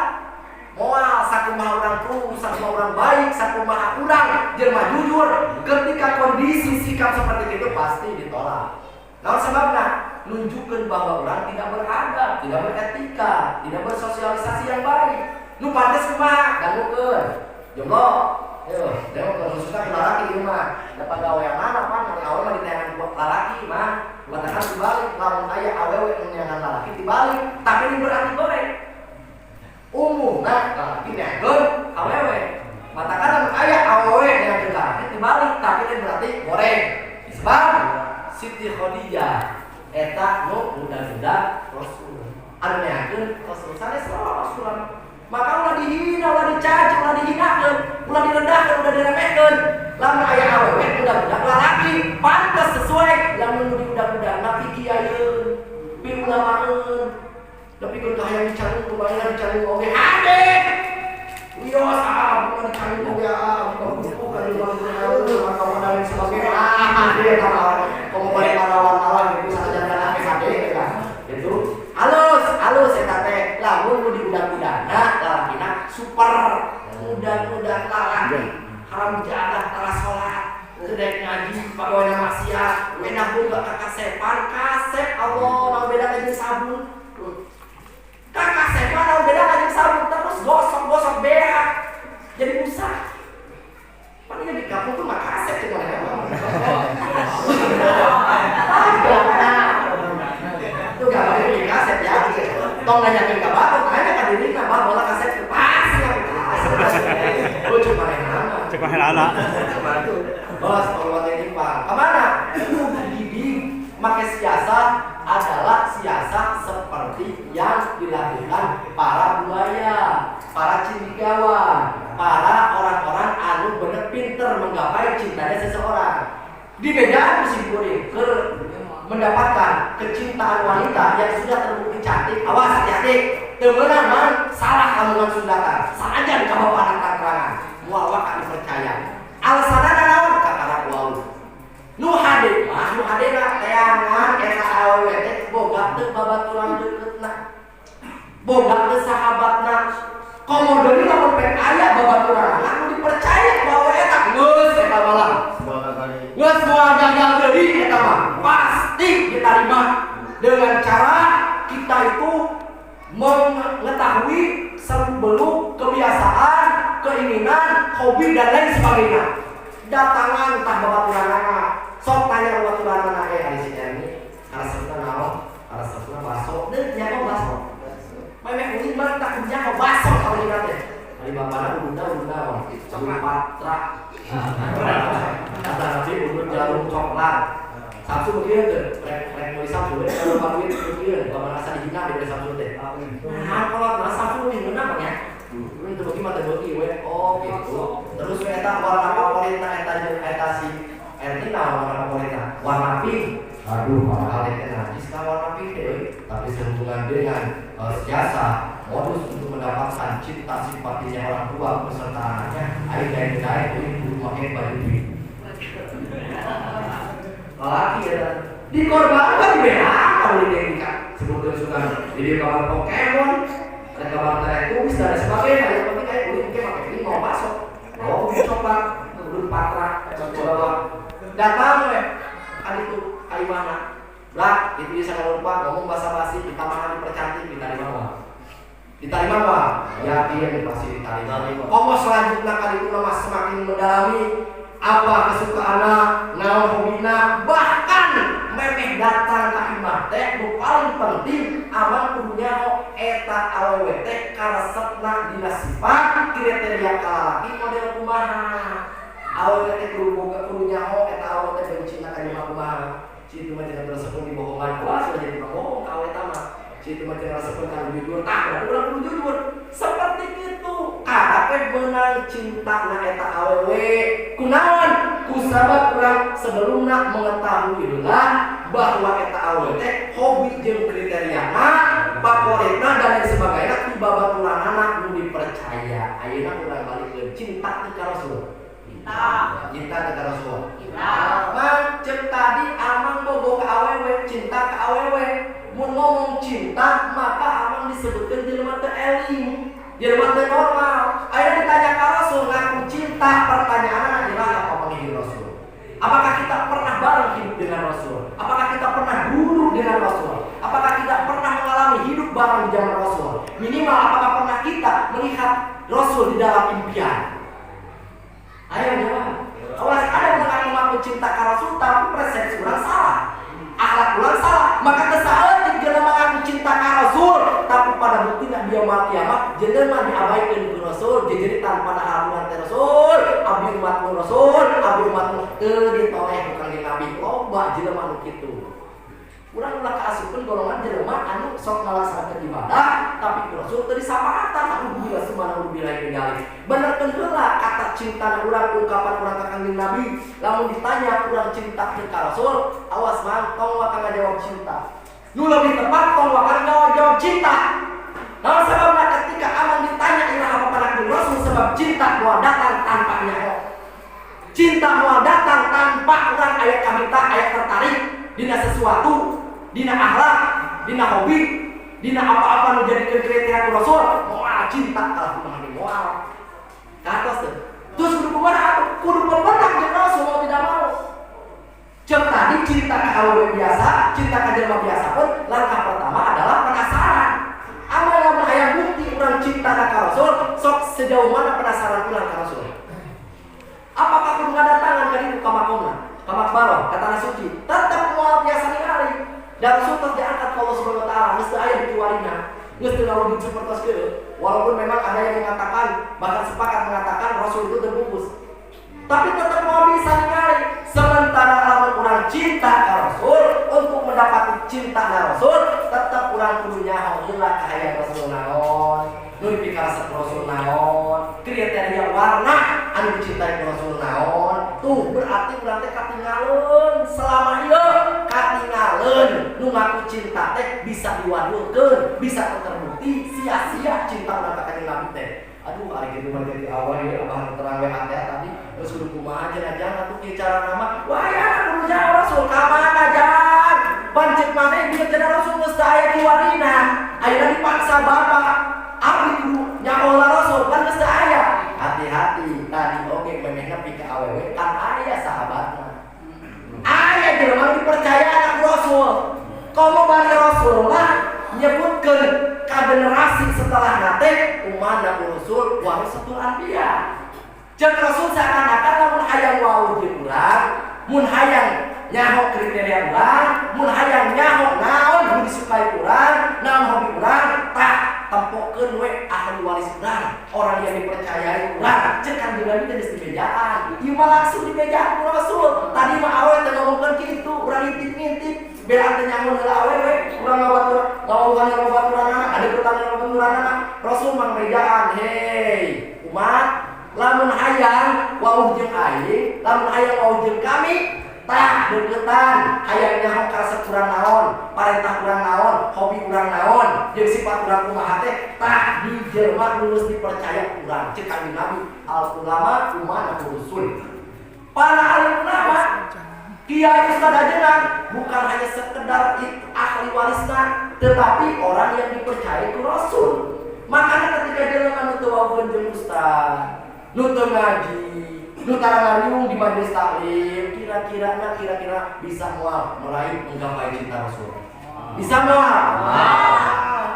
Moal, sakumaha orang tuh, sakumaha orang baik, sakumaha orang jelema jujur. Ketika kondisi sikap seperti itu pasti ditolak. Namun sebabnya nunjukkan bahwa orang tidak beradab, tidak beretika, tidak bersosialisasi yang baik. Nu pantes kumaha, ganggukeun. Jomblo, ayo, dia suka lelaki di rumah. Dapat gawe yang mana, Pak? Nanti awal mah ditayangan buat lelaki, mah. Katakan dibalik, lamun aya awewe yang lelaki dibalik, tapi ini berarti goreng. Umumna lelaki nyageun awewe. Katakan aya awewe yang lelaki dibalik, tapi ini berarti goreng. Sebab Siti Khadijah eta nu budak-budak Rasul. Anu nyageun Rasul sanes Rasul. Maka ulah dihina, ulah dicaci, ulah dihinakeun, ulah direndahkeun, ulah diremehkeun. Lamun aya awewe budak-budak lelaki pantes sesuai lamun nu budak-budak napi kiayeun, bi ulamaeun. Tapi kun hayang dicari kumaha dicari oge ade. Wios bukan dicari oge bukan di maka modal sebagai ade kamu balik lawan-lawan itu saja jangan ade kan. Itu halus eta teh lamun nu di budak-budakna lalakina super budak-budak lalaki haram jadah tara salat sedek ngaji pagawanya maksiat enak boga kakasepan kasep Allah mau beda jeung sabun kakasepan mau beda jeung sabun terus gosok-gosok beak jadi usah paling di kampung tuh mah kasep cuma ya tuh gak boleh beli kaset ya tong nanyakin ke bapak tanya ke diri kenapa bola kaset pasti yang lu cuma main anak bos kalau ini pak kemana? Udah dididik pakai siasat adalah siasat seperti yang dilakukan para buaya, para cendekiawan, para orang-orang anu bener pinter menggapai cintanya seseorang. Di bejaan musim kuring mendapatkan kecintaan wanita yang sudah terbukti cantik, awas hati-hati, temenan man salah kamu Sundatan, saja di kamu anak terang-terangan, mual wakak dipercaya. Alasannya naon kakara wau. Nu hade na teangan eta awewe teh boga teu babaturan deuketna. Boga teu sahabatna. Komodeuna lamun pek aya babaturan, anu dipercaya bahwa eta geus eta balang. Geus moal gagal deui eta mah pasti diterima dengan cara kita itu mengetahui seluk-beluk kebiasaan, keinginan, hobi dan lain sebagainya. Datangan entah babaturanana, sok tanya babaturanana ari si Erni, karesepna naon? Karesepna baso, deuk nya baso. Memeh unik mah tak kerja baso kalau kita teh. Ari bapana undang sabun patra. Kata nabi udun jarum coklat. Sabtu begitu tuh, rek mulai Sabtu, kalau bangun begitu, kalau merasa dihina dari Sabtu teh. Nah kalau Sabtu ini benar ya. Itu bagaimana terbagi, oh gitu. Terus kita warna favoritnya eta si Ertina warna favoritnya warna pink. Aduh, padahal itu najis kan warna pink deh. Tapi sehubungan dengan siasa modus untuk mendapatkan cinta simpatinya orang tua beserta anaknya, air kain itu pakai baju pink. Laki ya, dikorbankan di BH kalau ditingkat sebetulnya suka jadi kawan Pokemon. Ada kabar tertulis dan sebagainya. Yang penting kayak kulit pakai ini mau masuk, mau coklat, turun patra, coba datang kan itu kayu mana? Lah itu bisa lupa ngomong basa-basi kita makan dipercantik diterima mah. Diterima mah? Yakin pasti diterima. Kok selanjutnya kali itu nama semakin mendalami apa kesukaanna, naon hobina, bahkan memeh datang ka imah teh nu paling penting aman kudunya eta awewe teh karesepna dina sifat kriteria kalalaki model kumaha. Awewe teh kudunya eta awewe teh bencina ka imah kumaha. Citu mah cenah tersebut dibohongan, wah sudah jadi bohong ka awewe teh mah. Citu mah cenah tersebut kan jujur, berarti urang kudu jujur. Seperti itu. Kadape beunang cintana eta awewe kunaon? Kusabab urang sebelumna mengetahui heula bahwa eta awewe teh hobi jeung kriteriana, favoritna dan lain sebagainya ti babaturanana nu dipercaya. Ayeuna urang balikeun cinta ka Rasul. Cinta ka Rasul. Cek tadi amang bogo ka awewe, cinta ka awewe. Mun ngomong cinta maka amang disebutkeun jelema teu eling, jelema teu normal. Ayeuna ditanya ka Rasul ngaku cinta, pertanyaanna adalah apa panggil Rasul? Apakah kita pernah bareng hidup dengan Rasul? Apakah kita pernah duduk dengan Rasul? Apakah kita pernah mengalami hidup bareng di zaman Rasul? Minimal apakah pernah kita melihat Rasul di dalam impian? Ayo jawab. Kalau ada yang mengaku cinta ke Rasul tapi persepsi orang salah, akhlak orang salah, maka kesalahan jelema mengaku cinta ke Rasul tapi pada buktinya dia mati kiamat jelema diabaikan ke Rasul, jadi tanpa ada hubungan ke Rasul, abdi umat Rasul, abdi umat ditoleh bukan di Nabi. Loba jelema nu kitu. Urang ulah kaasupeun golongan jelema anu sok ngalaksanakeun ibadah tapi ku Rasul teu disapaatan anu bila semana billahi tinggali. Benerkeun heula kata cinta urang ungkapan urang ka Kangjeng Nabi. Lamun ditanya urang cinta ka Rasul, awas mang tong wakang ngajawab cinta. Nu lebih tepat tong wakang ngajawab cinta. Nah sebabna ketika aman ditanya iraha papanak Rasul sebab cinta moal datang tanpa nyaho. Cinta moal datang tanpa urang aya kamita aya tertarik dina sesuatu, dina akhlak, dina hobi, dina apa-apa nu jadikeun kriteria ku Rasul, moal cinta kalau kumaha moal. Katos teh. Terus kudu kumaha? Kudu pemenang jeung Rasul mau tidak mau. Cek tadi cinta ka awewe biasa, cinta ka jelema biasa pun langkah pertama adalah penasaran. Amal lamun aya bukti urang cinta ka Rasul, sok sejauh mana penasaran urang ka Rasul? Apakah kudu ngadatangan ka ditu ka makomna, ka makbarah, ka tanah suci? Tetep moal biasa ningali. Dan Rasul terus diangkat ke Allah Subhanahu wa taala, geus teu aya dikeluarina, geus teu lalu dicepertoskeun. Walaupun memang ada yang mengatakan, bahkan sepakat mengatakan Rasul itu terbungkus. Tapi tetap mau bisa ningali. Sementara lamun urang cinta ka Rasul, untuk mendapati cinta ka Rasul, tetap urang kudu nyaho heula kahayang Rasul naon, nu dipikaresep Rasul naon, kriteria warna anu dicintai Rasul naon. Tuh berarti urang teh katinggalun selama ieu katinggalun nu ngaku cinta teh bisa diwadulkeun, bisa terbukti sia-sia cinta urang ka Kanjeng Nabi teh. Aduh ari kitu mah jadi awal ya abah terang we ate tadi terus kudu kumaha jenajah atuh kieu cara nama wah ya kudu jauh Rasul ka mana jang pancet maneh bieu cenah Rasul geus teu aya di warina ayeuna dipaksa bapak abdi kudu nyaola Rasul kan geus teu aya. Hati-hati tadi oge memehna pika awewe kan aya sahabatna aya jelema dipercaya anak Rasul komo bari Rasul mah nyebutkeun ka generasi setelah nate umana Rasul warisatul anbiya. Jeung Rasul seakan-akan lamun hayang wau jeung urang, mun hayang nyaho kriteria urang, mun hayang nyaho naon nu disukai urang, naon hobi urang, tah tempokeun we ahli waris urang, orang yang dipercayai urang. Cek kan juga di bejaan. Ieu mah langsung di bejaan ku Rasul. Tadi mah awewe teh ngomongkeun kitu, urang ngintip-ngintip bela teh nyangun heula awewe, urang ngawaturan ada pertanyaan pembenaran Rasul mangrejaan. Hei umat, lamun hayang wauh jeung aing, lamun hayang wauh jeung kami, tah deukeutan hayang nyaho karesep urang naon, parentah urang naon, hobi urang naon, jeung sifat urang kumaha teh, tah dijelma lulus dipercaya urang. Cek Kanjeng Nabi, al ulama umana urusul. Para alim ulama kiai ustaz ajengan bukan hanya sekedar ahli warisna, tetapi orang yang dipercaya itu Rasul. Makanya ketika jelema nu teu waukeun jeung ustaz, nu teu ngaji, nu tara ngariung di majelis taklim, kira-kira bisa moal meraih menggapai cinta Rasul. Bisa moal?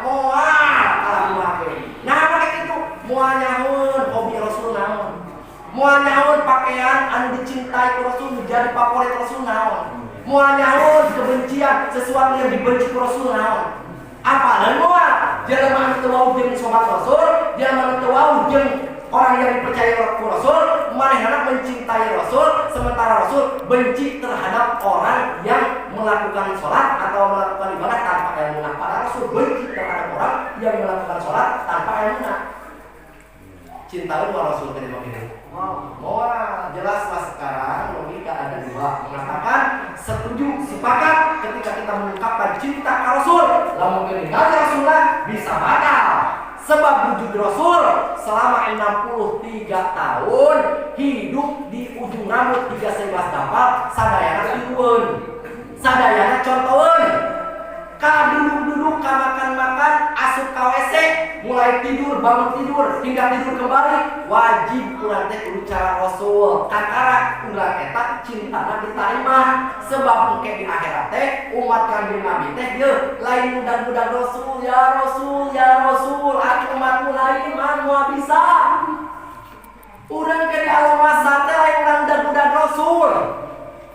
Moal kalau kumaha. Nah, maka itu moal nyahoun hobi Rasul naon? Moal nyahoun pakaian anu dicintai ku Rasul menjadi favorit Rasul naon? Moal nyahoun kebencian sesuatu yang dibenci ku Rasul naon? Apa dan moal? Jelema anu teu wau jeung sobat Rasul, jelema anu teu wau jeung orang yang dipercaya ku Rasul, manehna mencintai Rasul, sementara Rasul benci terhadap orang yang melakukan sholat atau melakukan ibadah tanpa ilmu. Padahal Rasul benci terhadap orang yang melakukan sholat tanpa ilmu. cintain wa rasul kana begini. Wah, jelaslah sekarang logika ada dua mengatakan setuju sepakat ketika kita mengungkapkan cinta ke Rasul lamun meninggal Rasulullah bisa batal sebab wujud Rasul selama 63 tahun hidup di ujung rambut 13 dapal sadayana tilueun sadayana contoheun ka duduk-duduk ka makan-makan asup ka WC mulai tidur bangun tidur hingga tidur kembali wajib urang teh kudu cara Rasul kakara urang eta cintana diterima sebab engke di akhirat teh umat kanjeng Nabi teh ye lain budak-budak Rasul ya Rasul ya Rasul aku umatmu lain mah moal bisa urang ke di alam mahsyar teh lain urang budak-budak Rasul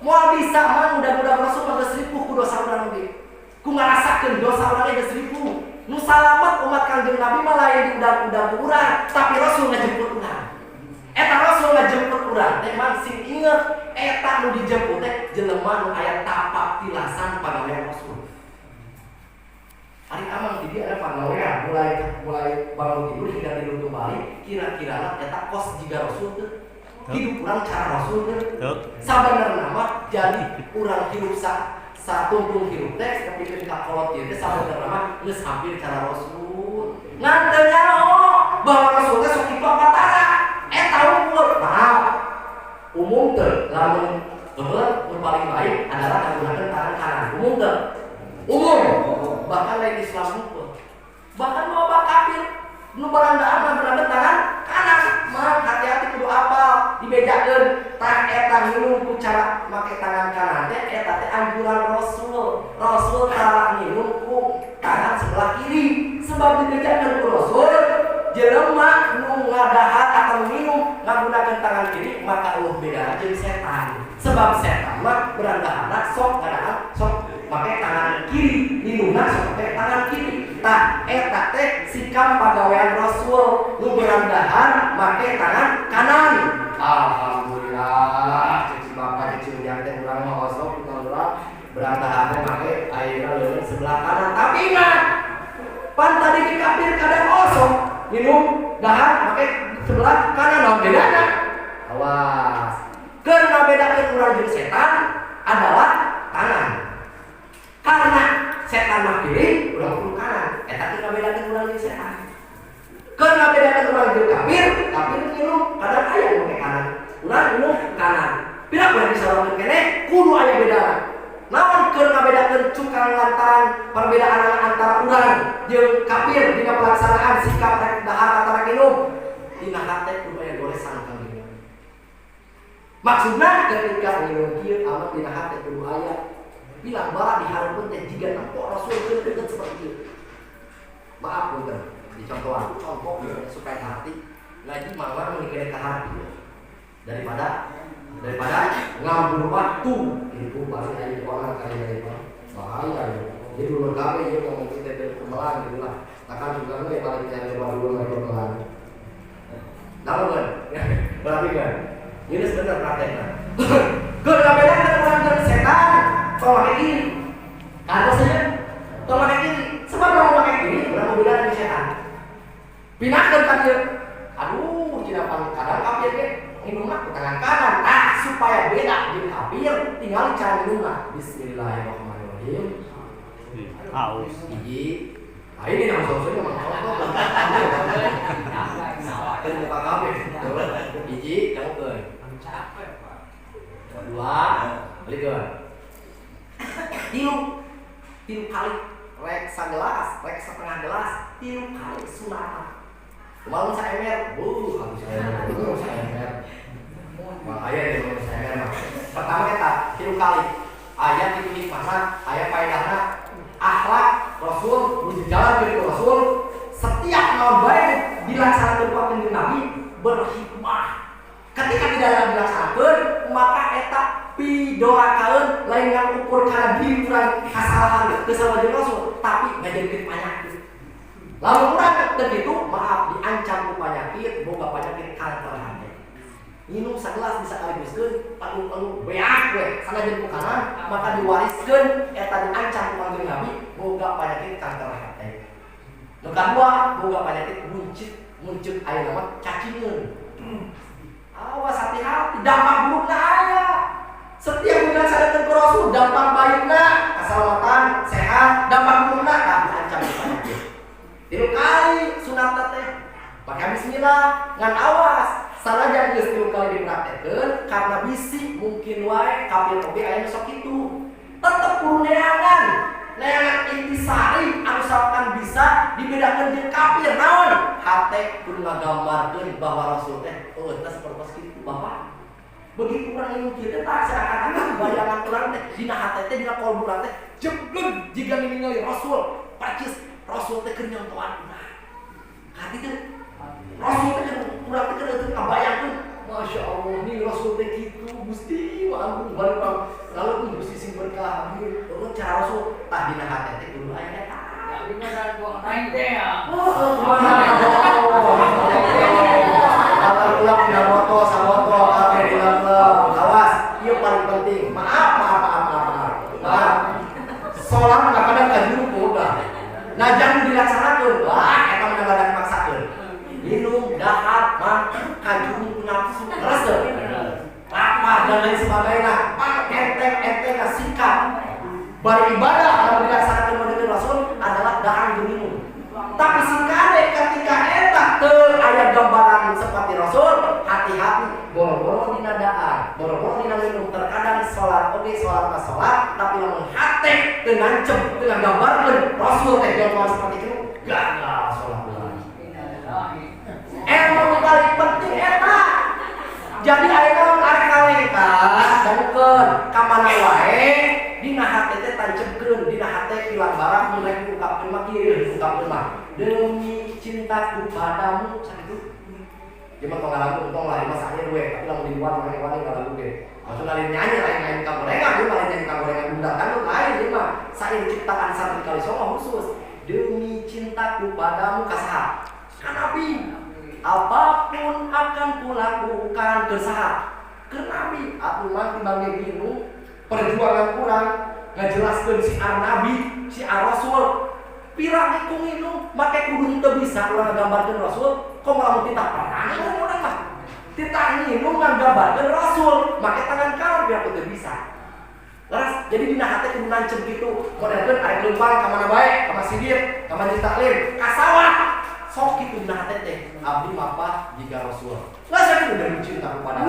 moal bisa mah budak-budak Rasul mah geus ripuh ku dosa urang ge ku ngarasakeun dosa urang geus ripuh nu salamet umat kanjeng Nabi mah lain udah urang tapi Rasul ngajemput urang eta Rasul ngajemput urang teh man sing inget eta nu dijemput teh jelema nu aya tapak tilasan pagawean Rasul ari amang di dia ada pagawean mulai bangun tidur hingga tidur kembali kira-kira eta kos jiga Rasul teh hidup urang cara Rasul teh sabenerna mah jadi urang hidup satungtung hirup teh tapi ketika kolot ieu teh sabenerna mah geus hampir cara Rasul. Ngan teu nyaho bahwa Rasul teh sok kitu apatara. Eta unggul. Maaf. Umum teu lamun nu paling baik adalah menggunakan tangan kanan. Umum teu? Umum. Bahkan lain Islam unggul. Bahkan loba kafir nu berandaan mah beranda tangan kanan. Mah hati-hati kudu apal dibedakeun tah eta nginum ku cara make tangan kanan teh eta teh anjuran Rasul. Rasul cara nginum ku tangan sebelah kiri sebab dibedakeun ku Rasul jelema nu ngadahar atau minum nggunakeun tangan kiri maka beda jeung setan. Sebab setan mah berandahanna sok ngadahar sok make tangan kiri minumna sok make tangan kiri. Tah eta teh sikap pagawean Rasul nu berandahan make tangan kanan. Alhamdulillah cicing bapak cicing yang teh urang mah osok urang berandahan teh make ayeuna leuweung sebelah kanan. Tapi ingat pan tadi di kafir kadang osok minum dahar make sebelah kanan naon bedana? Awas. Keur ngabedakeun urang jeung setan adalah tangan. Karena setan mah kiri, urang kudu kanan. Eta teh ngabedakeun urang jeung setan. Keur ngabedakeun urang jeung kafir nginum kadang aya nu make kanan. Urang minum kanan. Pira kudu disalameun keneh kudu aya bedana. Namun keur ngabedakeun cukang lantaran perbedaan antara urang jeung kafir dina pelaksanaan sikap rek dahar antara minum dina hate kudu aya goresan kang minum. Maksudna ketika minum kieu amat dina hate kudu aya bilang bala dihareupeun teh jiga tempo Rasul deukeut seperti itu. Maaf punten, dicontohan contoh supaya hati ngaji mawar mengikir ke hati daripada ngambur waktu itu balik aja orang kali dari bahaya ya. Jadi dulu kami ya ngomong kita berkembang gitu lah. Takkan juga nih balik cari dulu lagi berkembang. Tahu kan? Berarti kan? Ini sebenarnya prakteknya. Kalau beda dengan orang dari setan, kalau pakai kiri, ada saja. Kalau pakai kiri, sebab kalau pakai kiri, orang beda dengan setan. Pinahkan kaki. Aduh, tidak kadang kafir deh. Minumna ke tangan kanan. Nah, supaya beda jeung kafir, tinggal cara minumna. Bismillahirrahmanirrahim. Haus. Hiji. Ah ini nama sosoknya memang contoh. Kan muka kafir. Hiji, kamu ke. Dua, balik ke. Tilu kali rek sagelas, rek setengah gelas, tilu kali sunatan. Malam saya emer, habis saya emer. Makanya dia mau saya emer. Pertama kita tilu kali. Ayat itu hikmahna, ayat faedahna, akhlak Rasul, wujud jalan dari Rasul. Setiap naon baik dilaksanakan ku kanjeng Nabi berhikmah. Ketika tidak dilaksanakan, maka eta pidoakaeun lain ngukur kana diri urang kasalahan kesalahan Rasul, tapi ngajadikeun panyakit. Lalu urang teu kitu, maaf diancam ku panyakit, boga panyakit kanker hati. Minum sagelas bisa kaliguskeun, palu-palu beak we, sanajan ku kanan, maka diwariskeun eta diancam ku Nabi, boga panyakit kanker hati. Nu kadua, boga panyakit buncit muncul aya nama cacingan. Awas hati-hati, dampak burukna aya. Setiap bulan sadatkeun ku Rasul, dampak baikna keselamatan, sehat, dampak burukna tapi ancam penyakit. 3 kali sunat teh. Maka bismillah ngan awas. Sanajan geus 3 kali dipraktekkeun karena bisi mungkin wae kabeh oge aya nu sok kitu. Tetep kudu neangan intisari anu sakan bisa dibedakeun jeung kafir naon? Hate kudu ngagambarkeun bahwa Rasul teh eta sapertos kitu Bapak. Begitu urang ilmu kieu teh tak seakan-akan bayangan urang teh dina hate teh dina qalbu urang teh jebleng jiga ningali Rasul. Pacis Rasul teh keur nyontohan urang. Hati teh Rasul teh urang teh keur kabayangkeun, Masya Allah nih Rasul teh kitu Gusti agung balik bang lalu Gusti sing berkah urang cara Rasul tah dina hate teh kudu aya eta. Ya beneran buang lain teh ya. Ulang dina moto samoto kabeh dilalem. Awas, ieu paling penting. Maaf. Salat kadang kajuru boga. Najan dilaksanakeun, wah eta mah ngadak maksakeun. Minum, dahar, makan, kajuru nafsu, resep. Lapar dan lain sebagainya. Enteng sikap. Beribadah dalam dilaksanakeun menurut Rasul adalah dahar jeung minum. Tapi sikade ketika eta teu aya gambaran seperti Rasul, hati-hati boro-boro dina daan, boro-boro dina minum. Terkadang salat oge salat tapi lamun hate teu nancep teu nggambarkeun Rasul teh gambaran seperti itu, gagal salat urang. Emang paling penting eta. Jadi aya naon arek kalengka dangkeun ka mana wae dina hate teh tancepkeun dina hate pilang barang mulai ungkapkeun mah kieu ungkapkeun mah demi cintaku padamu sakitu. Dia mah tong ngalamun tong lain mah sae we tapi lamun di luar mah ngalamun ge. Maksud lain nyanyi lain kagorengan dia lain nyanyi kagorengan bunda kan lain dia mah sae ciptaan satu kali songo khusus demi cintaku padamu kasaha ka Nabi. Apapun akan kulakukan kesaha ke Nabi. Atuh mah dibagi bingung perjuangan kurang ngajelaskeun siar Nabi, siar Rasul. Pirang iku nginum make kudu teu bisa urang nggambarkeun Rasul, kok malah titah perang urang mah. Titah nginum nggambarkeun Rasul, make tangan kanan biar teu bisa. Laras jadi dina hate kudu nancep kitu. Modelkeun arek leumpang ka mana bae, ka masjid, ka majelis taklim, ka sawah. Sok kitu dina hate teh abdi mapa jika Rasul. Lah saya udah cinta kepada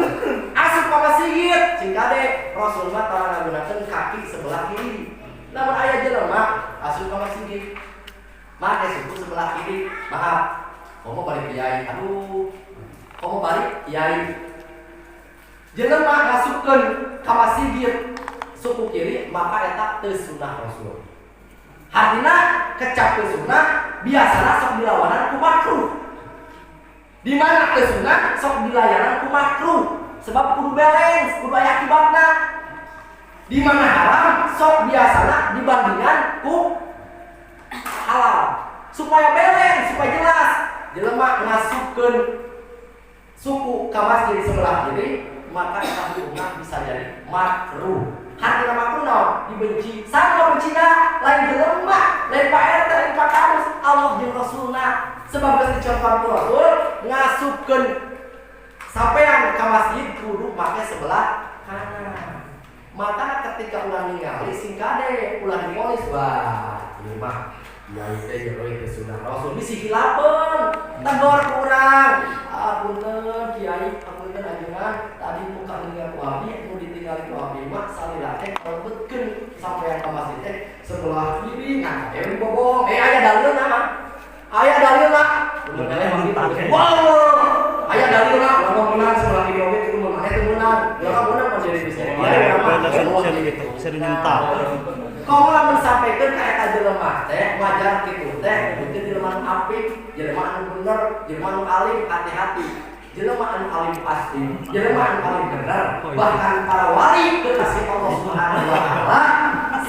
asup ka masjid, cingkade Rasul mah tara ngagunakeun kaki sebelah kiri. Lamun aya jelema asup ka masjid make suku sebelah kiri, maaf, komo balik kiai, aduh, komo balik kiai. Jelema ngasupkeun ka masjid suku kiri, maka eta teu sunah Rasul. Artina kecap teu sunah, biasana sok dilawanan ku makruh. Di mana teu sunah sok dilayanan ku makruh, sebab kudu balance, kudu aya akibatna. Di mana haram sok biasana dibandingkan ku halal supaya balance, supaya jelas. Jelema ngasupkeun suku ka masjid sebelah kiri, maka eta hukumna bisa jadi makruh. Hartina makruh naon? Dibenci. Sama bencina lain jelema, lain Pak RT, lain Pak Kadus, Allah jeung Rasulna. Sebab geus dicontohan ku Rasul ngasupkeun sampean ka masjid kudu make sebelah kanan. Maka ketika ulah ningali singkade ulah dimolis wah ieu mah kiai teh jeung teh sunah Rasul bisi hilapeun tegor ku urang apunten kiai apunten ajengan tadi muka ningali ku abdi nu ditinggali ku abdi mah salila teh kalebetkeun sampean ka masjid teh sebelah kiri ngan aya bobong aya dalilna mah aya dalilna wow aya dalilna ngomong menang sebelah kiri oge itu mah aya teu menang ya menang pasti bisa bisa nyentak. Kau lamun sampaikan ka eta jelema teh wajar kitu teh mungkin jelema apik, jelema anu bener, jelema anu alim hati-hati. Jelema anu alim pasti, jelema anu alim bener, bahkan para wali kekasih Allah Subhanahu wa taala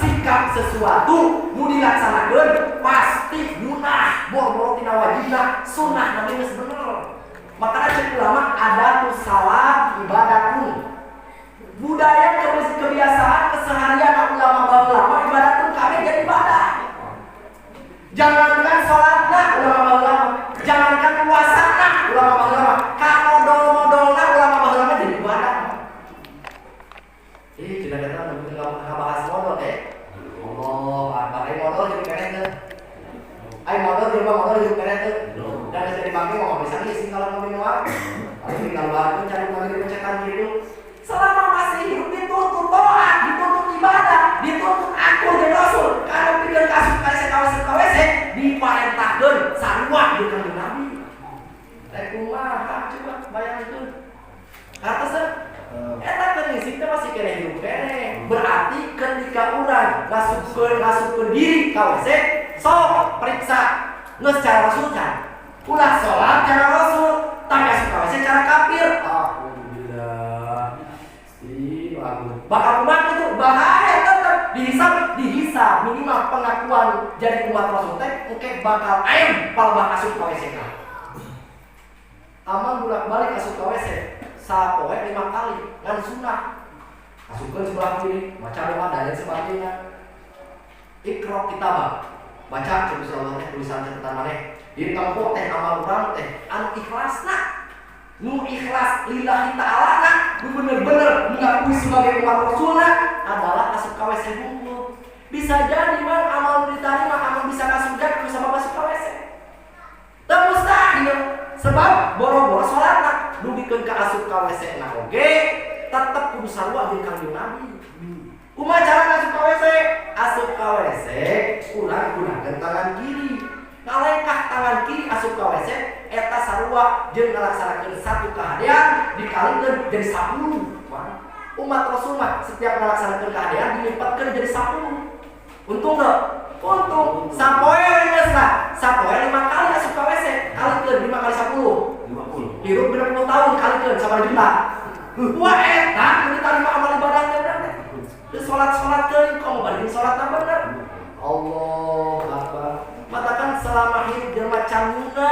sikap sesuatu nu dilaksanakeun pasti nyunah, boro-boro tina wajibna, sunnah nabi geus bener. Makana cek ulama adatus salat ibadatun. Budaya kebiasaan keseharian ulama-ulama ibadat pun kami jadi ibadah. Jangankan sholatna ulama-ulama, jangankan puasana Ayo motor hidup keren tuh. Dan bisa dipakai mau bisa ngisi kalau mau minum. Paling tinggal baru cari lagi pencetan gitu. Selama masih hidup dituntut doa, dituntut ibadah, dituntut akur dan rasul. Kalau pikir kasus KWC diparentahkeun sarua di kanjeng Nabi. Teh kumaha coba bayangkeun. Kartos eta keur ngisi teh masih kene hidup kene. Berarti ketika urang ngasupkeun diri KWC sok periksa geus cara rasul can. Ulah salat cara rasul, tapi asup KWC cara kafir. Alhamdulillah. Bakal umat itu bahaya tetap dihisab minimal pengakuan jadi umat rasul teh engke bakal aing palebah asup KWC ka. Aman bolak-balik asup KWC sapoe 5 kali ngan sunah. Asupkeun sebelah kiri, maca doa dan lain sebagainya. Iqra kitabah. Baca tulisan catatan maneh. Di tempo teh amal urang teh anu ikhlasna. Nu ikhlas lillahi ta'ala na, nu bener-bener mengakui sebagai umat Rasulna adalah asup KWC hukum. Bisa jadi man amal diterima, amal bisa kasujat sama masuk KWC. Teu mustahil sebab boro-boro salatna dugikeun ka asup KWC na oge tetep kudu sarua jeung kanjeng Nabi. Kumaha cara asup KWC? Asup KWC urang gunakeun tangan kiri. Ngalengkah tangan kiri asup KWC eta sarua jeung ngalaksanakeun satu kahadean dikalikeun jadi 10. Umat Rasul mah setiap ngalaksanakeun kahadean dilipatkeun jadi 10. Untung enggak? Untung. Sapoe geusna. Sapoe 5 kali asup KWC, kalikeun 5 kali 10. 50. Hirup 20 tahun kalikeun sabaraha juta. Wah eta ditarima amal ibadah teh berarti. Teu salat teuing kok bari salatna bener. Allah Akbar. Matakan selama hidup jelema cangguna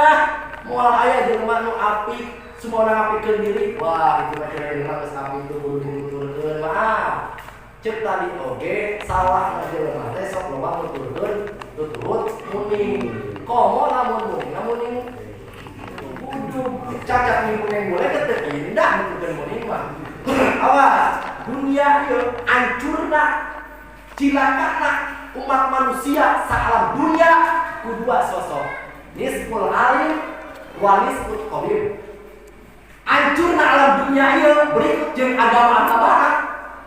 moal aya jelema nu apik semua ngapikeun diri. Wah itu mah jelema geus apik itu kudu dituturkeun maaf. Cek tadi oge salah jelema teh sok loba nuturkeun tuturut muning. Komo lamun muning kudu cacat muning boleh teu indah nuturkeun muning mah. Awas dunia ieu hancurna cilakana umat manusia saalam dunia kedua sosok nisful alim wa nisful qabir. Hancurna alam dunia ieu berikut jeung agama-agamana,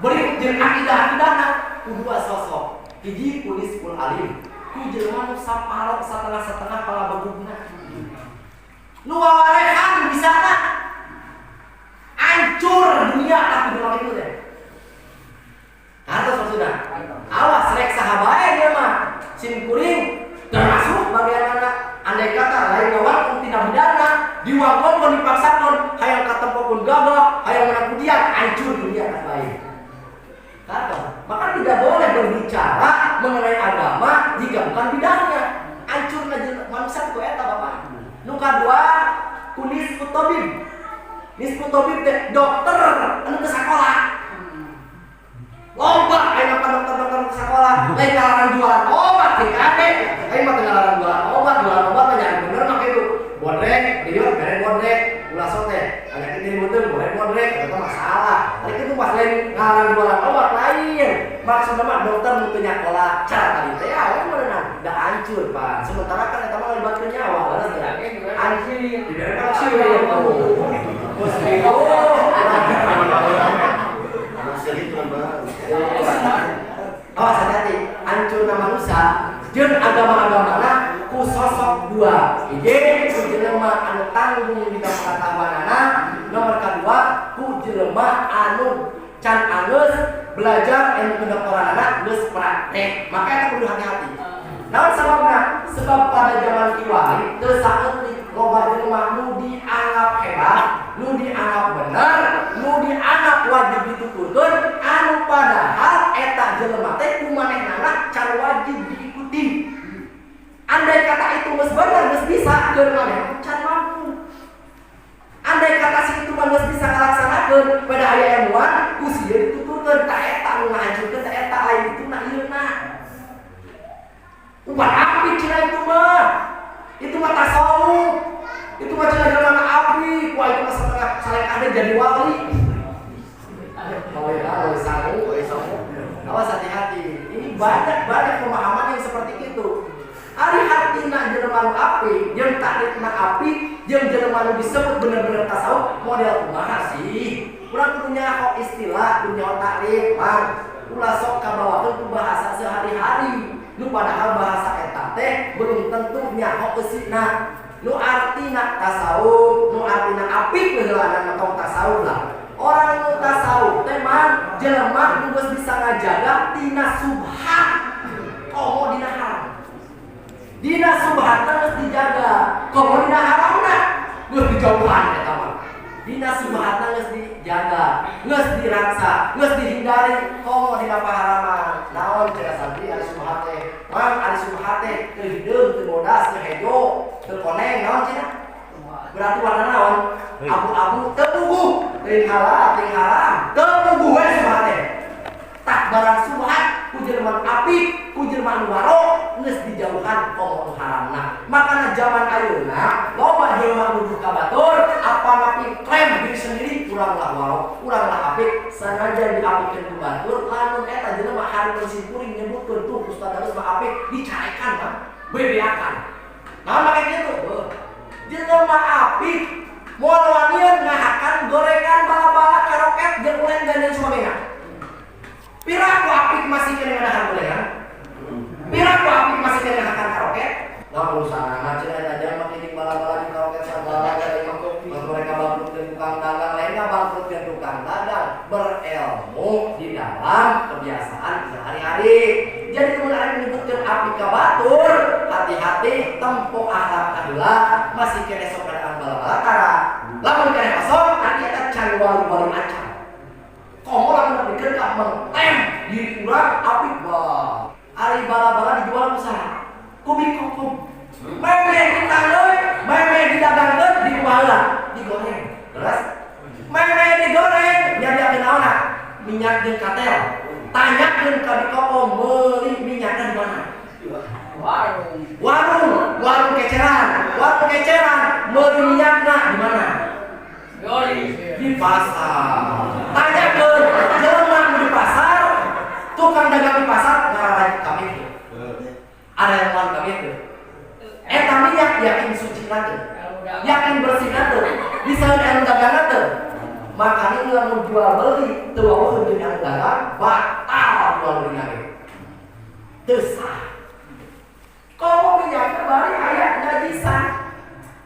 berikut jeung akidah-akidahna kedua sosok. Hiji ku nisful alim, ku jelema nu saparot satengah-satengah palabegugna. Nu wawarehan bisana hancur dunia tak kudu itu teh. Atas maksudna. Awas rek sahabae dia mah. Sim kuring termasuk bagian anak andai kata lain lawan tina bidana diwangkon dipaksakan hayang katempokeun gagah hayang menang pujian hancur dunia tak baik. Kata, maka tidak boleh berbicara mengenai agama jika bukan bidangnya. Hancur manusia itu eta Bapak. Nu kadua kunis putobib. Nisputobib teh dokter anu ke sekolah. Loba ayeuna dokter sekolah, lain kalangan jualan obat di kade. Ayeuna mah kalangan jualan obat mah jangan bener mah itu. Bodrek, ieu mere bodrek, ulah sote. Aya kitu meuteung boleh bodrek, eta masalah. Ari kitu pas lain kalangan jualan obat lain. Maksudna mah dokter nu teu nyakola cara tadi teh aya meunang da hancur, Pak. Sementara kan eta mah ngalibatkeun nyawa, bener teh. Hancur, dibere hancur. Awas hati-hati, hancurna manusia jeung agama-agamana ku sosok dua. Hiji ku jelema anu tanggung di pengetahuanana, nomor kedua ku jelema anu can angeus belajar ilmu kedokteranana geus praktek. Maka eta kudu hati-hati. Naon sababna? Sebab pada zaman kiwari teu saeutik loba jelema nu dianggap hebat, nu dianggap bener, nu dianggap wajib dituturkeun, anu padahal eta jelema teh kumanehna can wajib diikuti. Andai kata itu geus bener, geus bisa, keur maneh can mampu. Andai kata si itu mah geus bisa ngalaksanakeun, pada aya ilmuwan ku sieu dituturkeun ta eta nu ngahancurkeun ta eta lain itu na ieuna. Ubat api cina itu mah. Itu mah tasawuf. Itu mah cina jelema api. Wah itu mah setengah saleh jadi wali. Kalau awas hati-hati. Ini banyak pemahaman yang seperti itu. Ari hatina jelema mang ulah sok kabawakeun ku bahasa sehari-hari nu padahal bahasa eta teh belum tentu nyaho eusina nu artina tasawuf nu artina apik heulana tong tasawuf lah orang nu tasawuf teh mah jelema nu geus bisa ngajaga tina subhat komo dina haram dina subhatna geus dijaga komo dina haramna geus dijauhan eta mah dina subhatna geus dijaga geus diraksa geus dihindari komo dina paharaman naon cenah santri ari subhat teh mang ari subhat teh teu hideung teu bodas teu hejo teu koneng naon cenah berarti warna naon abu-abu teu puguh teuing haram teu puguh we subhat teh tak barang subhat ku jelema apik ku jelema anu waro geus dijauhan komo haramna makana zaman ayeuna loba jelema nuduh ka batur apa napi klaim diri sendiri urang lah waro urang lah apik sanajan diapikeun ku batur lamun eta jelema hareupeun simkuring nyebutkeun tuh ustaz harus mah apik dicarekan mah bebeakan nah make kitu jelema apik moal wanian ngahakan gorengan bala-bala karoket jeung ulen gandeng sumamena pira ku apik masih kena ngadahan gorengan pira ku apik masih kena ngahakan karoket namun sana cenah eta jalma kiting bala-bala di karoket sabala dari mangkuk mereka bangkrutkeun tukang dagang lainnya bangkrutkeun tukang dagang berilmu di dalam kebiasaan sehari-hari jadi mun ari menyebutkeun apik ka batur hati-hati tempo akhlak kaheula masih kena sok ngadahan bala-bala kara lamun kena kosong ari eta can wali-wali acan komo lamun dikeun ka mentem diri urang apik bah ari bala-bala dijual usaha kubik kokom meme kita euy meme didagangkeun di kumaha digoreng terus meme digoreng nyadiakeun naonna minyak jeung katel tanyakeun ka di kokom meuli minyakna di mana warung keceran meuli minyakna di mana di pasar tanyakeun jelema di pasar tukang dagang di pasar ngarain kami ada yang lawan kami itu eta minyak yakin suci nanti yakin bersih nanti bisa yang dagang nanti makanya lamun jual beli teu wawuh jeung yang dagang batal jual beli nanti teu sah komo minyakna bari aya najisan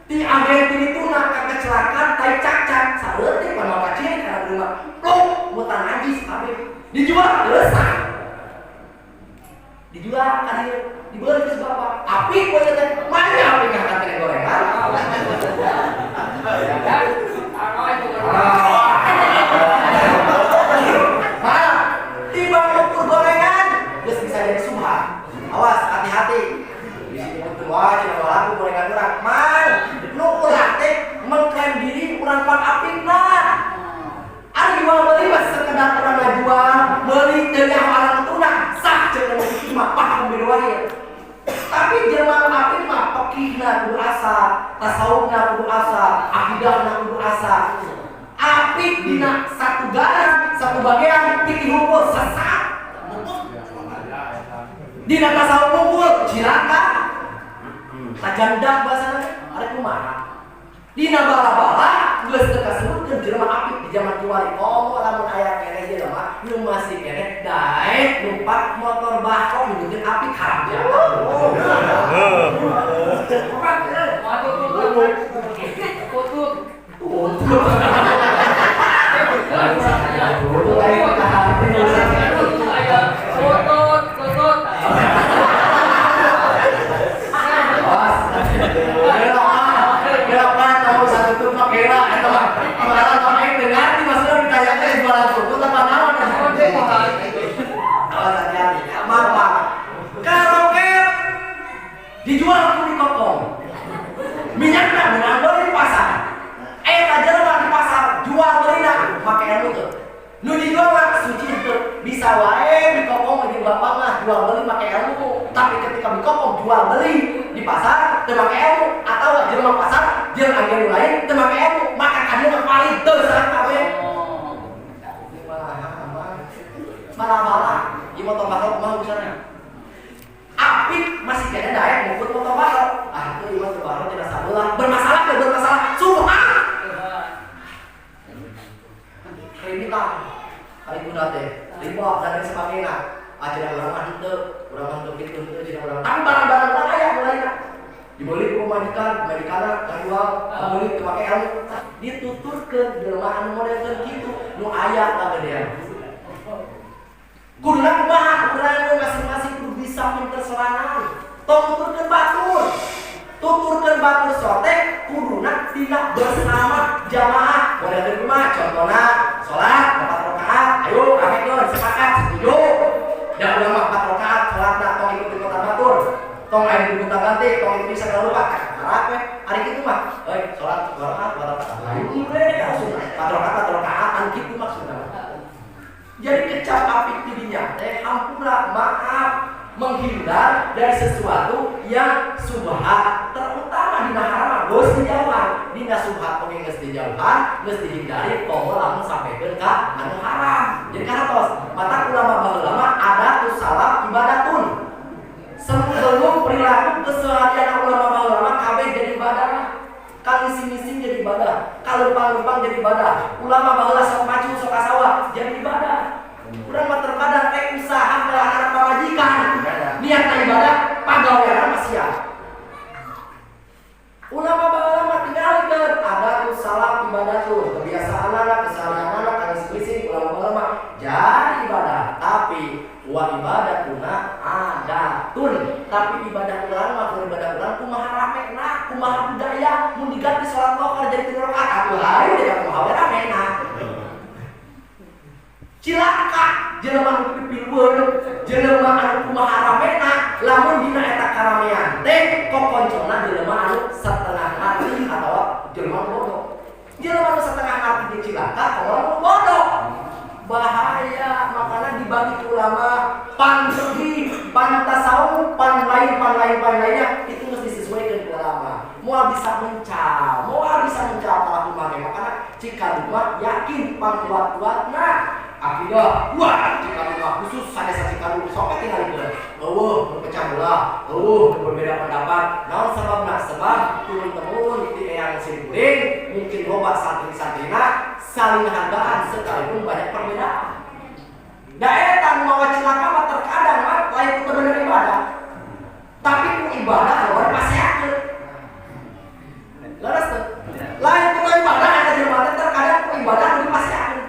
ti agen dituna ka kecelakaan tai cacat sareutik pan makacieun kana rumah pluk mutan najis kabeh dijual teu sah dijual ka dieu dibeli ke bapak apik we teh mana apik ngangkat kena gorengan mana timbang ukur gorengan geus bisa jadi subhat awas hati-hati bisi betul wae cenah laku gorengan urang man nu urang teh mengklaim diri urang pang apikna ari jual beli mah sekedar urang ngajual meuli teu nyaho alang tuna sah cenah nu mah paham biru wae tapi jelema apik mah pekihna kudu asa tasawufna kudu asa akidahna kudu asa apik dina satu garis satu bagian pikir hukum sesat dina tasawuf hukum cilaka tajandak bahasana ada kumaha dina bala-bala geus teu kasebutkeun jelema apik di zaman kiwari komo lamun aya keneh jelema nu masih keneh daek numpak motor bakok nyebutkeun apik haram jalan dijual ku di kokong minyakna menang beli di pasar jelema di pasar jual beli na make ilmu tuh nu dijual mah suci itu bisa wae di kokong di bapak mah jual beli make ilmu tapi ketika di kokong jual beli di pasar teu make ilmu atau jelema pasar jeung agen lain teu make ilmu maka kanu mah valid teu sareng kabeh bala-bala ieu motor bakal mah usahana apik masih kena daek ngukut motor bakal itu ieu motor bakal tidak sabelah bermasalah subhan kriminal kali guna teh riba dibeli ku majikan jual beli teu make ilmu dituturkeun jelema anu modelkeun kitu nu aya kagedean kuduna kumaha urang masing-masing kudu bisa pinter sorangan tong tuturkeun batur sote kuduna tina bersama jamaah modelkeun kumaha contohna salat 4 rakaat ayo ramekeun sepakat setuju da urang mah 4 rakaat salatna tong ikutin kota batur tong aya di kota ganti tong itu bisa kalau lupa harap we ari kitu mah salat 2 rakaat 2 rakaat lain we langsung 4 rakaat anu kitu maksudna jadi kecap apik tidinya teh hampura maaf menghindar dari sesuatu yang subhat terutama dina haram geus dijauhan dina subhat oge geus dijauhan geus dihindari poho lamun sampeukeun ka anu haram jadi karatos mata ulama baheula adatus salam ibadatun sebelum perilaku keseharian ulama baheula kabeh jadi ibadah kang isi-isi jadi ibadah kalau lumpang jadi ibadah ulama baheula sok maju sok kasawa jadi ibadah urang mah terkadang teh usaha melarang pamajikan niatna ibadah pagawean masia ulama baheula tinggalkeun adatus salam ibadatun kebiasaan anak kesalahan anak kang isi-isi ulama baheula jadi ibadah tapi wa ibadatuna adatun tapi ibadah urang mah ibadah urang kumaha ramena kumaha budaya mun diganti salat lokal jadi 3 rakaat atuh hayu da kumaha we ramena cilaka jelema nu pipilweun jelema anu kumaha ramena lamun dina eta karamean teh kokoncona jelema anu setengah ngarti atawa jelema bodoh jelema anu setengah ngarti di cilaka kalau bodoh bahaya makanya dibagi ulama pan segi pan tasawuf pan lainnya itu mesti disesuaikan ulama moal bisa mencal pelaku make makanya jika rumah yakin pan kuat-kuatna akidah wah jika rumah khusus sadesa jika rumah sok tinggal itu berpecah belah berbeda pendapat naon sababna sebab turun-temurun di eyang sirkuring mungkin loba santri-santrina saling hargaan sekalipun banyak perbedaan daerah tan mawa cilaka mah terkadang mah lain ku bener ibadah tapi ku ibadah lawan paseakeun leres teu lain ku ibadah ada jelema terkadang ku ibadah nu paseakeun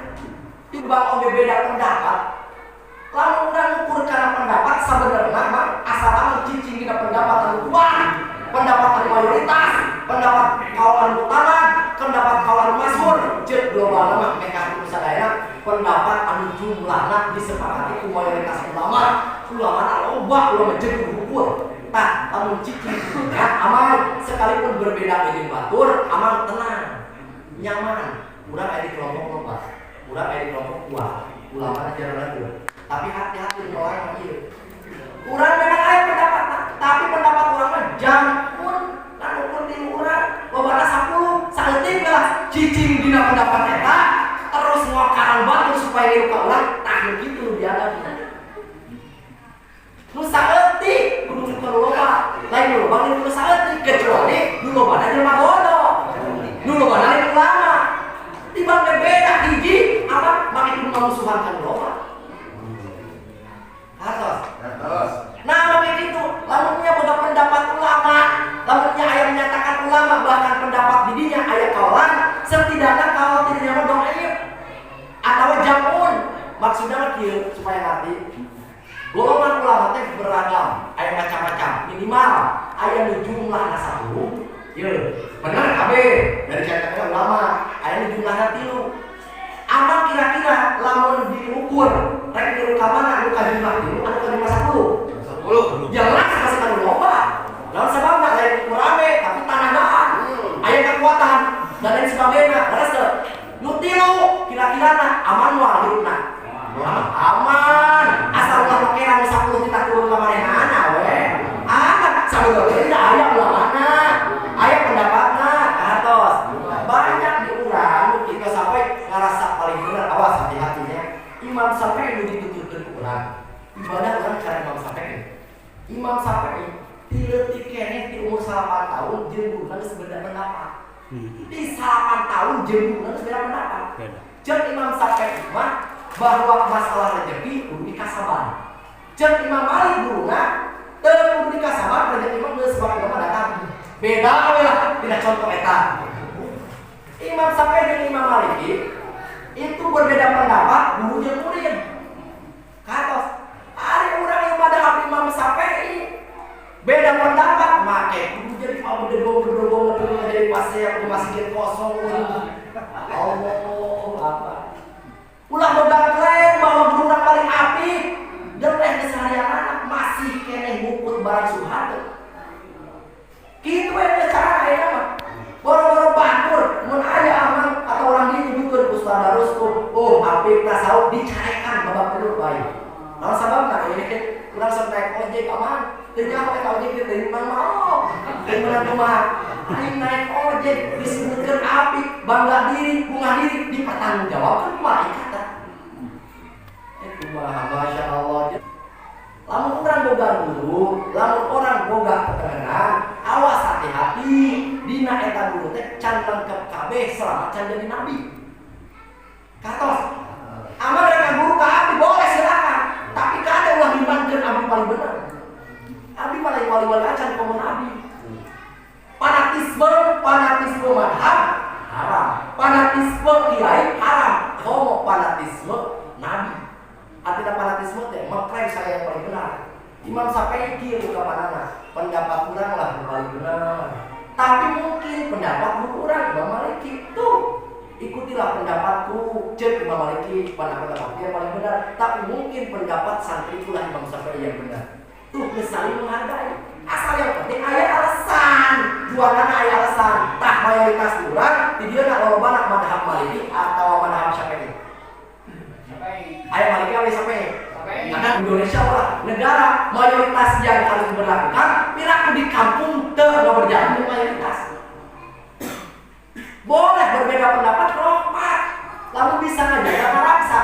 timbang oge beda pendapat lamun urang ukur kana pendapat sabenerna mah asal anu cicing dina pendapat anu kuat pendapat anu mayoritas pendapat kawan utaman pendapat kawan masyhur jeung global mah meka ku sadaya pendapat anu jumlahna disepakati ku mayoritas ulama loba ulama jeung ukur tah anu cicing ya aman sekalipun berbeda jeung batur aman tenang nyaman urang aya di kelompok loba urang aya di kelompok kuat ulama jarang ragu tapi hati-hati orang ieu urang memang aya pendapat tapi pendapat urang mah jampun kan ukur di urang lobana 10 saeutik lah cicing dina pendapat eta terus ngokarang batur supaya niru ka urang tah kitu biada nu saeutik kudu ukur loba lain nu loba nu saeutik kecuali nu lobana jelema bodoh nu lobana lain ulama timbang beda hiji apa makin musuhan kan loba atos nah makin itu lamunnya boga pendapat ulama lamunnya aya menyatakan ulama bahkan pendapat didinya aya kawan setidaknya kalau tidak nyaman doaib atau jamun maksudnya kieu supaya ngerti golongan ulama teh beragam aya macam-macam minimal aya nu jumlahna 10 ieu bener kabeh dari catatan ulama aya nu jumlahna 3 amal kira-kira lamun diukur rek niru ka mana nu ka jumlah 3 anu ka jumlah 10 jelas pasti kan loba lawan sababna lain rame tapi tanagaan aya kekuatan dan lain sebagainya terus nu 3 kira-kirana aman moal hirupna aman asal ulah make anu 10 kita turun ka manehna we aman sabab teh aya ulamana aya pendapatna atos banyak di urang kita sampai ngerasa paling benar awas hati-hatinya Imam Syafi'i nu dituturkeun urang ibadah urang cara Imam Syafi'i tileutik keneh di umur 8 tahun jeung guruna geus beda pendapat di 8 tahun jeung guruna geus beda pendapat jeung Imam Syafi'i mah bahwa masalah rezeki kudu dikasaban jeung Imam Malik guruna teu kudu dikasaban rezeki mah geus bakal datang beda we lah tidak contoh eta. Imam Syafi'i dan Imam Maliki itu berbeda pendapat guru jeung murid. Katos ari urang yang madhab Imam Syafi'i beda pendapat make kudu jadi pabedego jadi pasir di masjid kosong. Allah apa ulah boga klaim bahwa guru urang paling apik jeung teh keseharian anak masih keneh ngumpul barang subhan. Kitu we cara aya mah. Boro-boro batur mun aya aman atau orang ditunjukkeun ku Ustaz Darusku, oh apik tasawuf dicarekan babak kedua bae. Naon sababna ini urang sok naik ojek aman, teu nyaho eta ojek teh imang mau. Teu meunang kumaha. Aing naik ojek disebutkeun apik, bangga diri, bunga diri dipertanggungjawabkeun ku malaikat. Kumaha masyaallah. Lamun orang boga guru, lamun orang boga keterangan, awas hati-hati. Dina eta guru teh can lengkap kabeh selama can jadi nabi. Katos, amal dengan guru ka abdi boleh silakan, tapi kada ulah dibankeun abdi paling bener. Abdi paling wali-wali acan komun abdi. Fanatisme madhab haram. Fanatisme kiai haram. Homo fanatisme nabi. Artinya fanatisme teh mengklaim saya yang paling benar. Imam Syafi'i kieu kapanana, pendapat urang lah yang paling benar. Tapi mungkin pendapat guru urang Imam Maliki tuh ikutilah pendapatku, cek Imam Maliki pendapat dia paling benar. Tapi mungkin pendapat santri itulah Imam Syafi'i yang benar. Tuh saling menghargai. Asal yang penting aya alasan. Jualanna aya alasan. Tah mayoritas urang di dieu na lolobana madhab Maliki atau madhab Syafi'i. Ayah Maliki apa Syafi'i? Karena Indonesia lah negara mayoritas yang harus diberlakukan perilaku di kampung tidak berjalan dengan mayoritas. Boleh berbeda pendapat rohmat, lalu bisa ngajaga ngaraksa.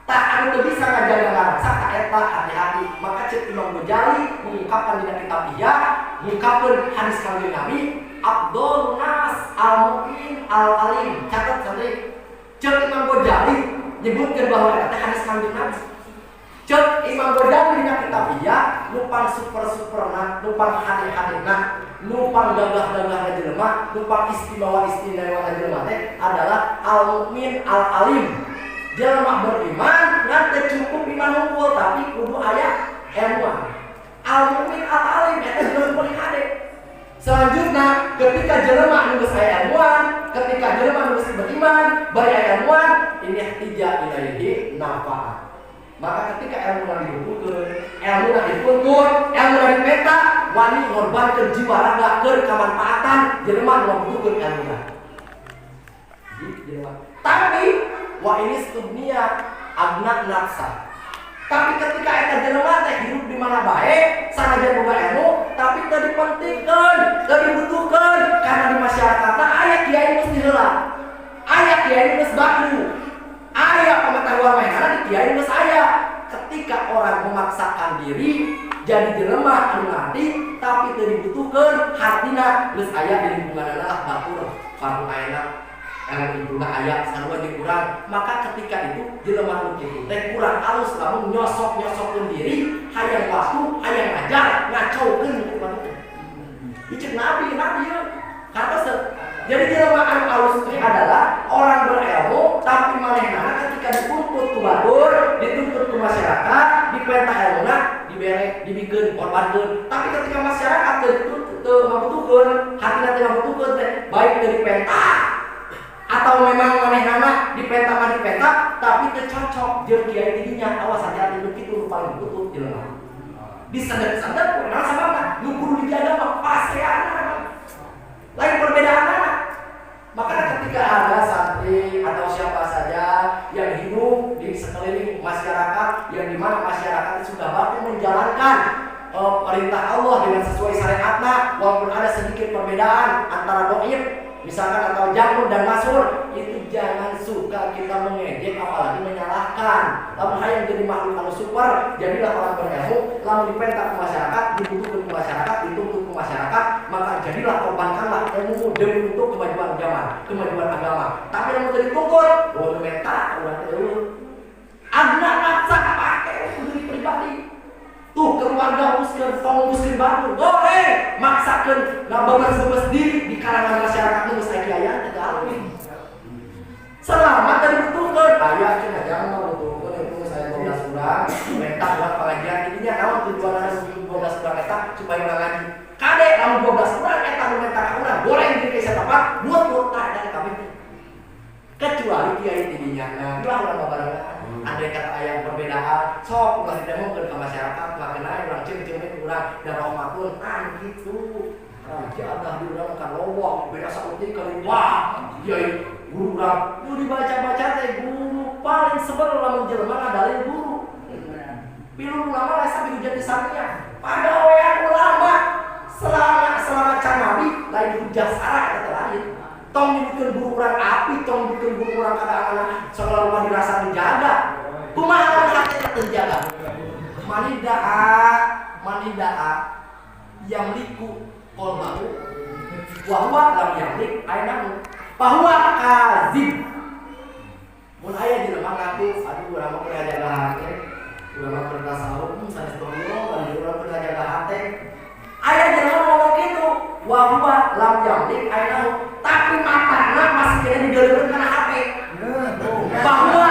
Tak ada bisa ngajaga ngaraksa, tak eta hati-hati. Maka cek Imam Ghazali mengungkapkan di kitab dia, mengungkapkan hadis kanjeng Nabi, Abdul Nas al-Mu'min al-Alim. Catat santri. Cek Imam Ghazali nyebutkan bahwa kata hadis kanjeng Nabi. Cek Imam Ghazali dina kitab dia lupang super-superna, lupang hati-hatina, lupang gagah-gagah jelema, lupang istimewa jelema teh adalah al-mu'min al-alim. Jelema beriman ngan teu cukup iman unggul tapi kudu aya ilmu. Al-mu'min al-alim eta jelema paling hade. Selanjutnya ketika jelema nu geus aya ilmuan, ketika jelema nu geus beriman, bari aya ilmuan, ini tidak ilaihi nafaat. Maka ketika ilmu dibutuhkeun, ilmu dituntut, ilmu dipeta, wani ngorbankeun jiwa raga keur kamanfaatan jelema nu membutuhkeun ilmu. Tapi wa ini dunia abna nafsa. Tapi ketika eta jelema teh hidup di mana bae, sanajan boga ilmu, tapi teu dipentingkeun, teu dibutuhkeun karena di masyarakatna aya kiai geus diheula. Aya kiai geus baku. Aya pengetahuan mainana di kiai geus aya. Ketika orang memaksakan diri jadi jelema anu ngarti tapi teu dibutuhkeun, hartina geus aya di lingkunganna lah batur, baru ayeuna ilmu juga aya sarua jeung urang. Maka ketika itu jelema nu kitu teh kurang alus lamun nyosok-nyosokkeun diri, hayang waktu, hayang ngajar, ngacaukeun ku manusia. Icek nabi yeuh. Kartos jadi jelema anu alus itu adalah orang berilmu tapi manehna ketika dituntut ku batur, dituntut ku masyarakat, dipentah ilmuna, dibere, dibikeun, korbankeun. Tapi ketika masyarakat teu ngabutuhkeun, hatina teu ngabutuhkeun teh baik teu dipentah atau memang manehna dipenta tapi teu cocok jeung kiai didinya. Awas hati-hati nu kitu nu paling butuh jelema. Disandet-sandet kunaon sababna? Nu kudu dijaga mah paseana. Lain perbedaanna. Maka ketika ada santri atau siapa saja yang hidup di sekeliling masyarakat yang dimana masyarakat sudah baku menjalankan perintah Allah dengan sesuai syariatna, walaupun ada sedikit perbedaan antara dhaif misalkan atau jamur dan masur, itu jangan suka kita mengejek apalagi menyalahkan. Lamun hayang jadi makhluk anu super, jadilah orang berilmu, lamun dipenta ke masyarakat, dibutuhkan ke masyarakat, dituntut ke masyarakat, maka jadilah korbankanlah ilmu demi untuk kemajuan zaman, kemajuan agama. Tapi yang mau dituntut, boleh menta, udah terus. Adna nafsa pakai untuk pribadi. Tuh keluarga muskeun tong muskeun batu goreng maksakeun ngabemes-bemes diri di kalangan masyarakat geus aya kiayan teh alwi. Selamat dari betukeun aya cenah jangan mau betukeun itu saya 12 bulan mentak buat pengajian intinya naon tujuanna 12 bulan eta supaya urang ngaji. Kade lamun 12 bulan eta nu mentak urang goreng diri ka tempat buat tah dari kami. Kecuali kiai tidinya ulah urang babarengan. Andai kata ayam perbedaan, sok ulah didemokeun ka masyarakat, ulah kenal urang cing-cing urang dan rahmatun gitu. Raja ada di urang kan loba beda saeutik kali wah. Kiai guru urang nu dibaca-baca teh guru paling sebel lamun jelema ngadalin guru. Pilu ulama lain sampai hujat di sampingnya. Pada wean ulama selama can nabi lain hujat sarah kata lain. Tong nyebutkeun guru urang api, tong nyebutkeun guru urang kada anak selalu mah dirasa dijaga. Kumaha hati terjaga. Manidaa yang liku kolbahu wa lam yamlik ainahu bahwa kazib. Mun aya jelema ngaku aduh urang mah kudu jaga hate, urang mah kudu tasawuf sanes tolong bari urang kudu jaga hate. Aya jelema ngomong kitu wa lam yamlik ainahu tapi matana masih kena digeureun kana HP. Bahwa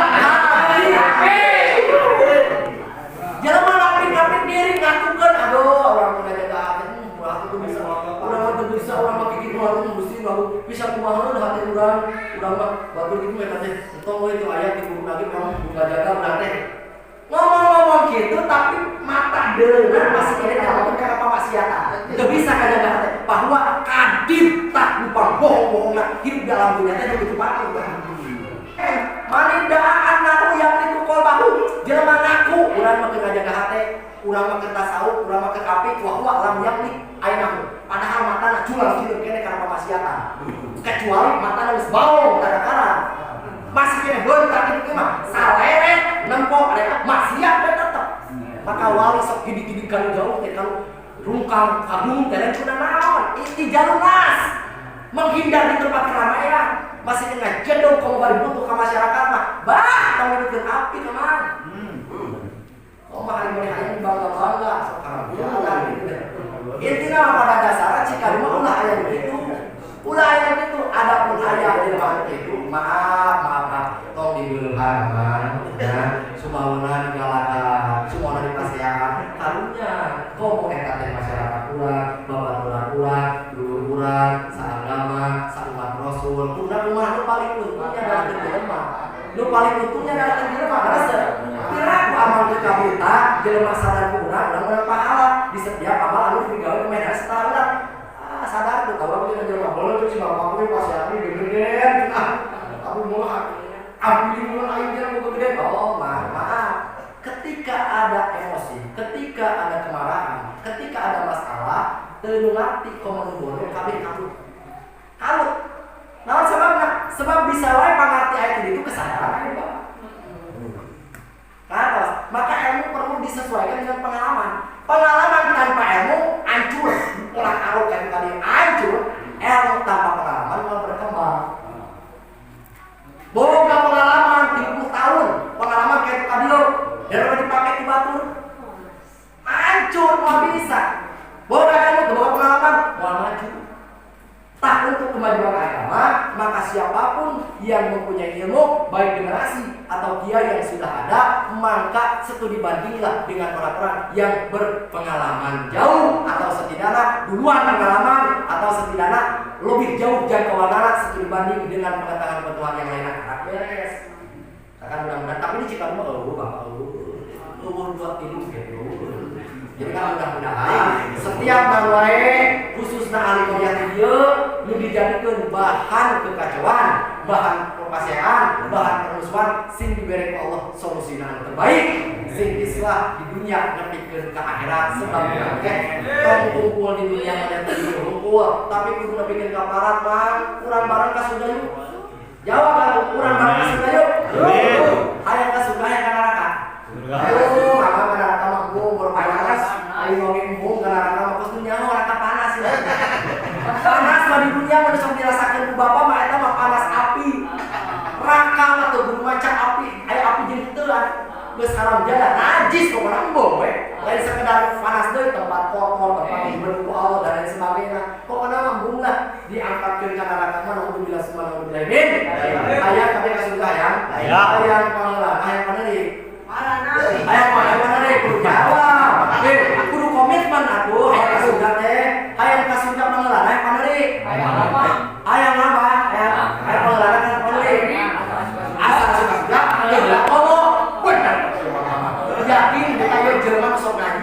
jelema lapik-lapik diri ngakukeun aduh urang kudu jaga hate, urang kudu bisa urang mah kitu harus mesti bisa kumaha hati urang mah batur kitu eta teh entong we itu aya di guru lagi kamu buka jaga urang teh ngomong-ngomong gitu tapi mata deungan masih kena dalam karena pamaksiatan teu bisa kajaga hati bahwa kadit tak lupa bohong-bohongna hidup dalam dunia teh begitu batur manindaan nahu yang itu kolbahu jelema ngaku urang mah keur jaga hati urang mah keur tasawuf urang mah keur apik wa lam yakni ainahu padahal matana culang hidup kene karena pamaksiatan kecuali matana geus baong kadang-kadang masih kene beuntak kitu mah saleret nempok ada maksiat we tetep maka wali sok gidi-gidi kali jauh teh kalau rungkang kagung teh cuna naon jalur nas menghindar di tempat keramaian masih kena jedong kalau bari butuh ke masyarakat mah tong ngeukeun api teman mah hari-hari bangga-bangga sekarang intinya pada dasarnya jika rumah ulah aya begitu adapun aya jelema itu maaf tong dibeuleuhan ya sumauna digalakan sumauna dipasehan karunya komo eta teh masyarakat urang babaturan urang dulur urang saagama saumat rasul kudu rumah nu paling untungnya dalam jelema nu paling untungnya dalam jelema rasa kira ku amal teu kabulta jelema sadar ku urang urang pahala di setiap amal anu digawe ku medan setahun sadar tuh kalau kita jelema boleh tuh si bapak gue pas hari gede-gedean aku mau api mulai aja mau gede maaf ketika ada emosi ketika ada kemarahan ketika ada masalah teu ngarti komo boleh kabeh kalut naon sebabna sebab bisa wae pangarti ayat itu kesadaran Pak terus maka ilmu perlu disesuaikan dengan pengalaman tanpa ilmu hancur ulah aruk kayak tadi hancur ilmu tanpa pengalaman malah berkembang boga pengalaman 30 tahun pengalaman kayak tadi lo dan dipakai di batur hancur mau bisa boga kamu boga pengalaman mau maju tak untuk kemajuan agama maka siapapun yang mempunyai ilmu baik generasi atau kiai yang sudah ada maka studi bandinglah dengan orang-orang yang berpengalaman jauh atau setidaknya duluan pengalaman atau setidaknya lebih jauh jangkauan studi banding dengan pengetahuan-pengetahuan yang lain akan beres akan mudah-mudahan tapi ini jika bapak buat hidup gitu jadi kan mudah-mudahan setiap nangwae khususnya ahli kuliah dia nu dijadikeun bahan kekacauan, bahan perpasean, bahan kerusuhan sing diberi ku Allah solusina anu terbaik sing islah di dunia nepikeun ka akhirat sebab akeh tong kumpul di dunia mah teh kumpul tapi kudu nepikeun ka parat mah urang bareng ka surga yuk jawab atuh urang bareng ka surga yuk hayang ka surga hayang ka neraka mama ka neraka mah gua panas ayo ngomong ka neraka mah pos dunia mah neraka panas ya panas mah di dunia mah sok dirasakeun ku bapak mah eta mah panas api neraka mah teu macam api aya api jeung teu geus haram jalan najis pokona embung we lain sekedar panas deui tempat kotor, tempat dibentuk Allah dan lain sebagainya. Pokoknya mambung lah diangkatkeun ka neraka mah naudzubillah subhanahu wa ta'ala. Hayang kabeh ka surga hayang. Hayang pangeula, hayang panerik. Hayang panerik kudu jawab. Kudu komitmen atuh hayang ka surga teh. Hayang ka surga pangeula hayang panerik. Hayang apa? Hayang pangeula hayang panerik. Asal surga geulak ngomong. Bener. Yakin kita yo jelema sok ngaji.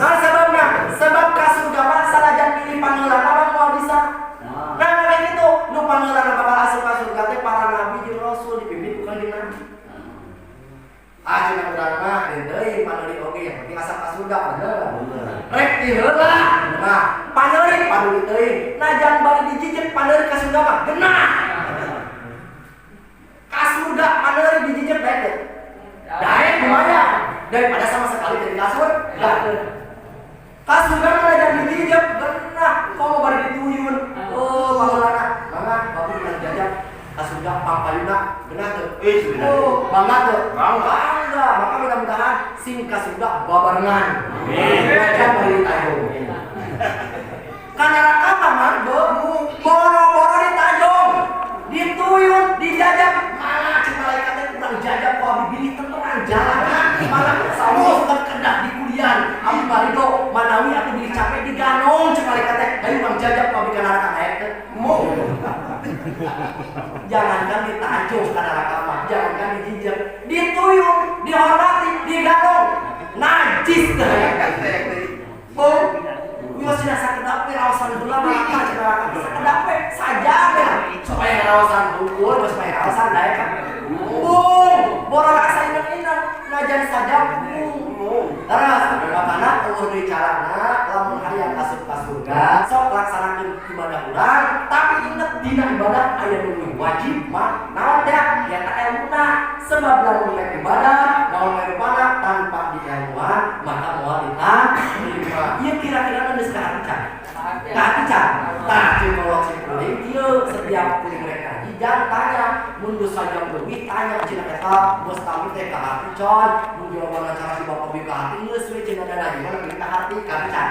Nah sebabnya, sebab ka surga mah salajan pilih pangeula mah moal bisa. Nah kayak gitu, nu pangeula bakal asup ka surga teh para nabi jeung rasul dipimpin ku kanjeng Nabi. Cenah urang mah deui paneuri oge yang penting asa ka surga bener. Rek ti heula. Nah, paneuri paneuri teuing. Najan bari dijijit paneuri ka surga mah genah. Ka surga paneuri dijijit bae. Daek lumayan daripada sama sekali dari kasur. Kasur kan ada yang dijijab benar. Kau baru dituyun. Oh, pangeulana, bangga, bapak bilang jajak. Kasur gak pampayuna, benar tuh. Oh, bangga tuh. Bangga. Maka mudah-mudahan sing kasur gak babarengan. Wajar bari ditajung. Karena rakaman mah boro-boro ditajung, dituyun, dijajak. Malah cek malaikat teh kurang jajak kok dipilih tenteran jalanan. Malah samus terkedah di kuliah. Abi barido manawi atuh diri capek diganong cek malaikat teh. Ayo bang jajak kok bikin neraka naik teh. Mau. Jangankan ditajung ka neraka mah, jangankan dijijak, dituyun, dihormati, diganong. Najis teh. Oh. Yo sina sakedap we raosan heula neraka cek neraka. Sakedap we saja we. Supaya raosan hungkul, supaya raosan daek. Bung, borong asa inang-inang, najan saja bung. Terus, makana eueuh deui carana lamun hayang asup ka surga, sok laksanakeun ibadah urang, tapi inget dina ibadah aya nu wajib mah naon teh? Eta ilmuna. Sebab lamun rek ibadah, naon rupana tanpa diilmuan, maka moal diterima. Ieu kira-kira geus kaharcan. Kaharcan. Tah cing kalau cing kuring ieu setiap kuring rek ngaji jangan tanya mundur saja lebih tanya cina eta bos kami teh ka hati con mun jawaban cara si bapak bi ka hati geus we cina dana di mana ka hati kaharcan.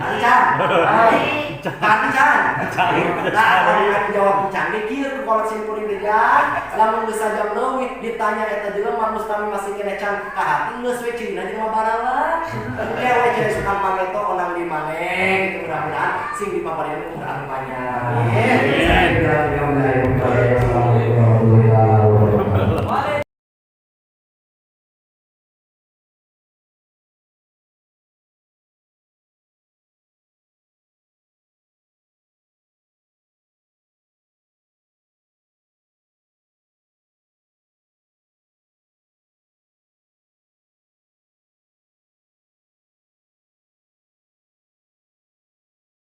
Kaharcan. Kaharcan. Nah, kalau jawab canggih kieu kalau cing kuring teh lamun geus saja leuwih ditanya eta jelema mustami masih kene can ka hati geus we cina jelema barala. Kewe cina suka pageto onang di maneh mudah-mudahan sing dipapareun umur anu panjang. Amin.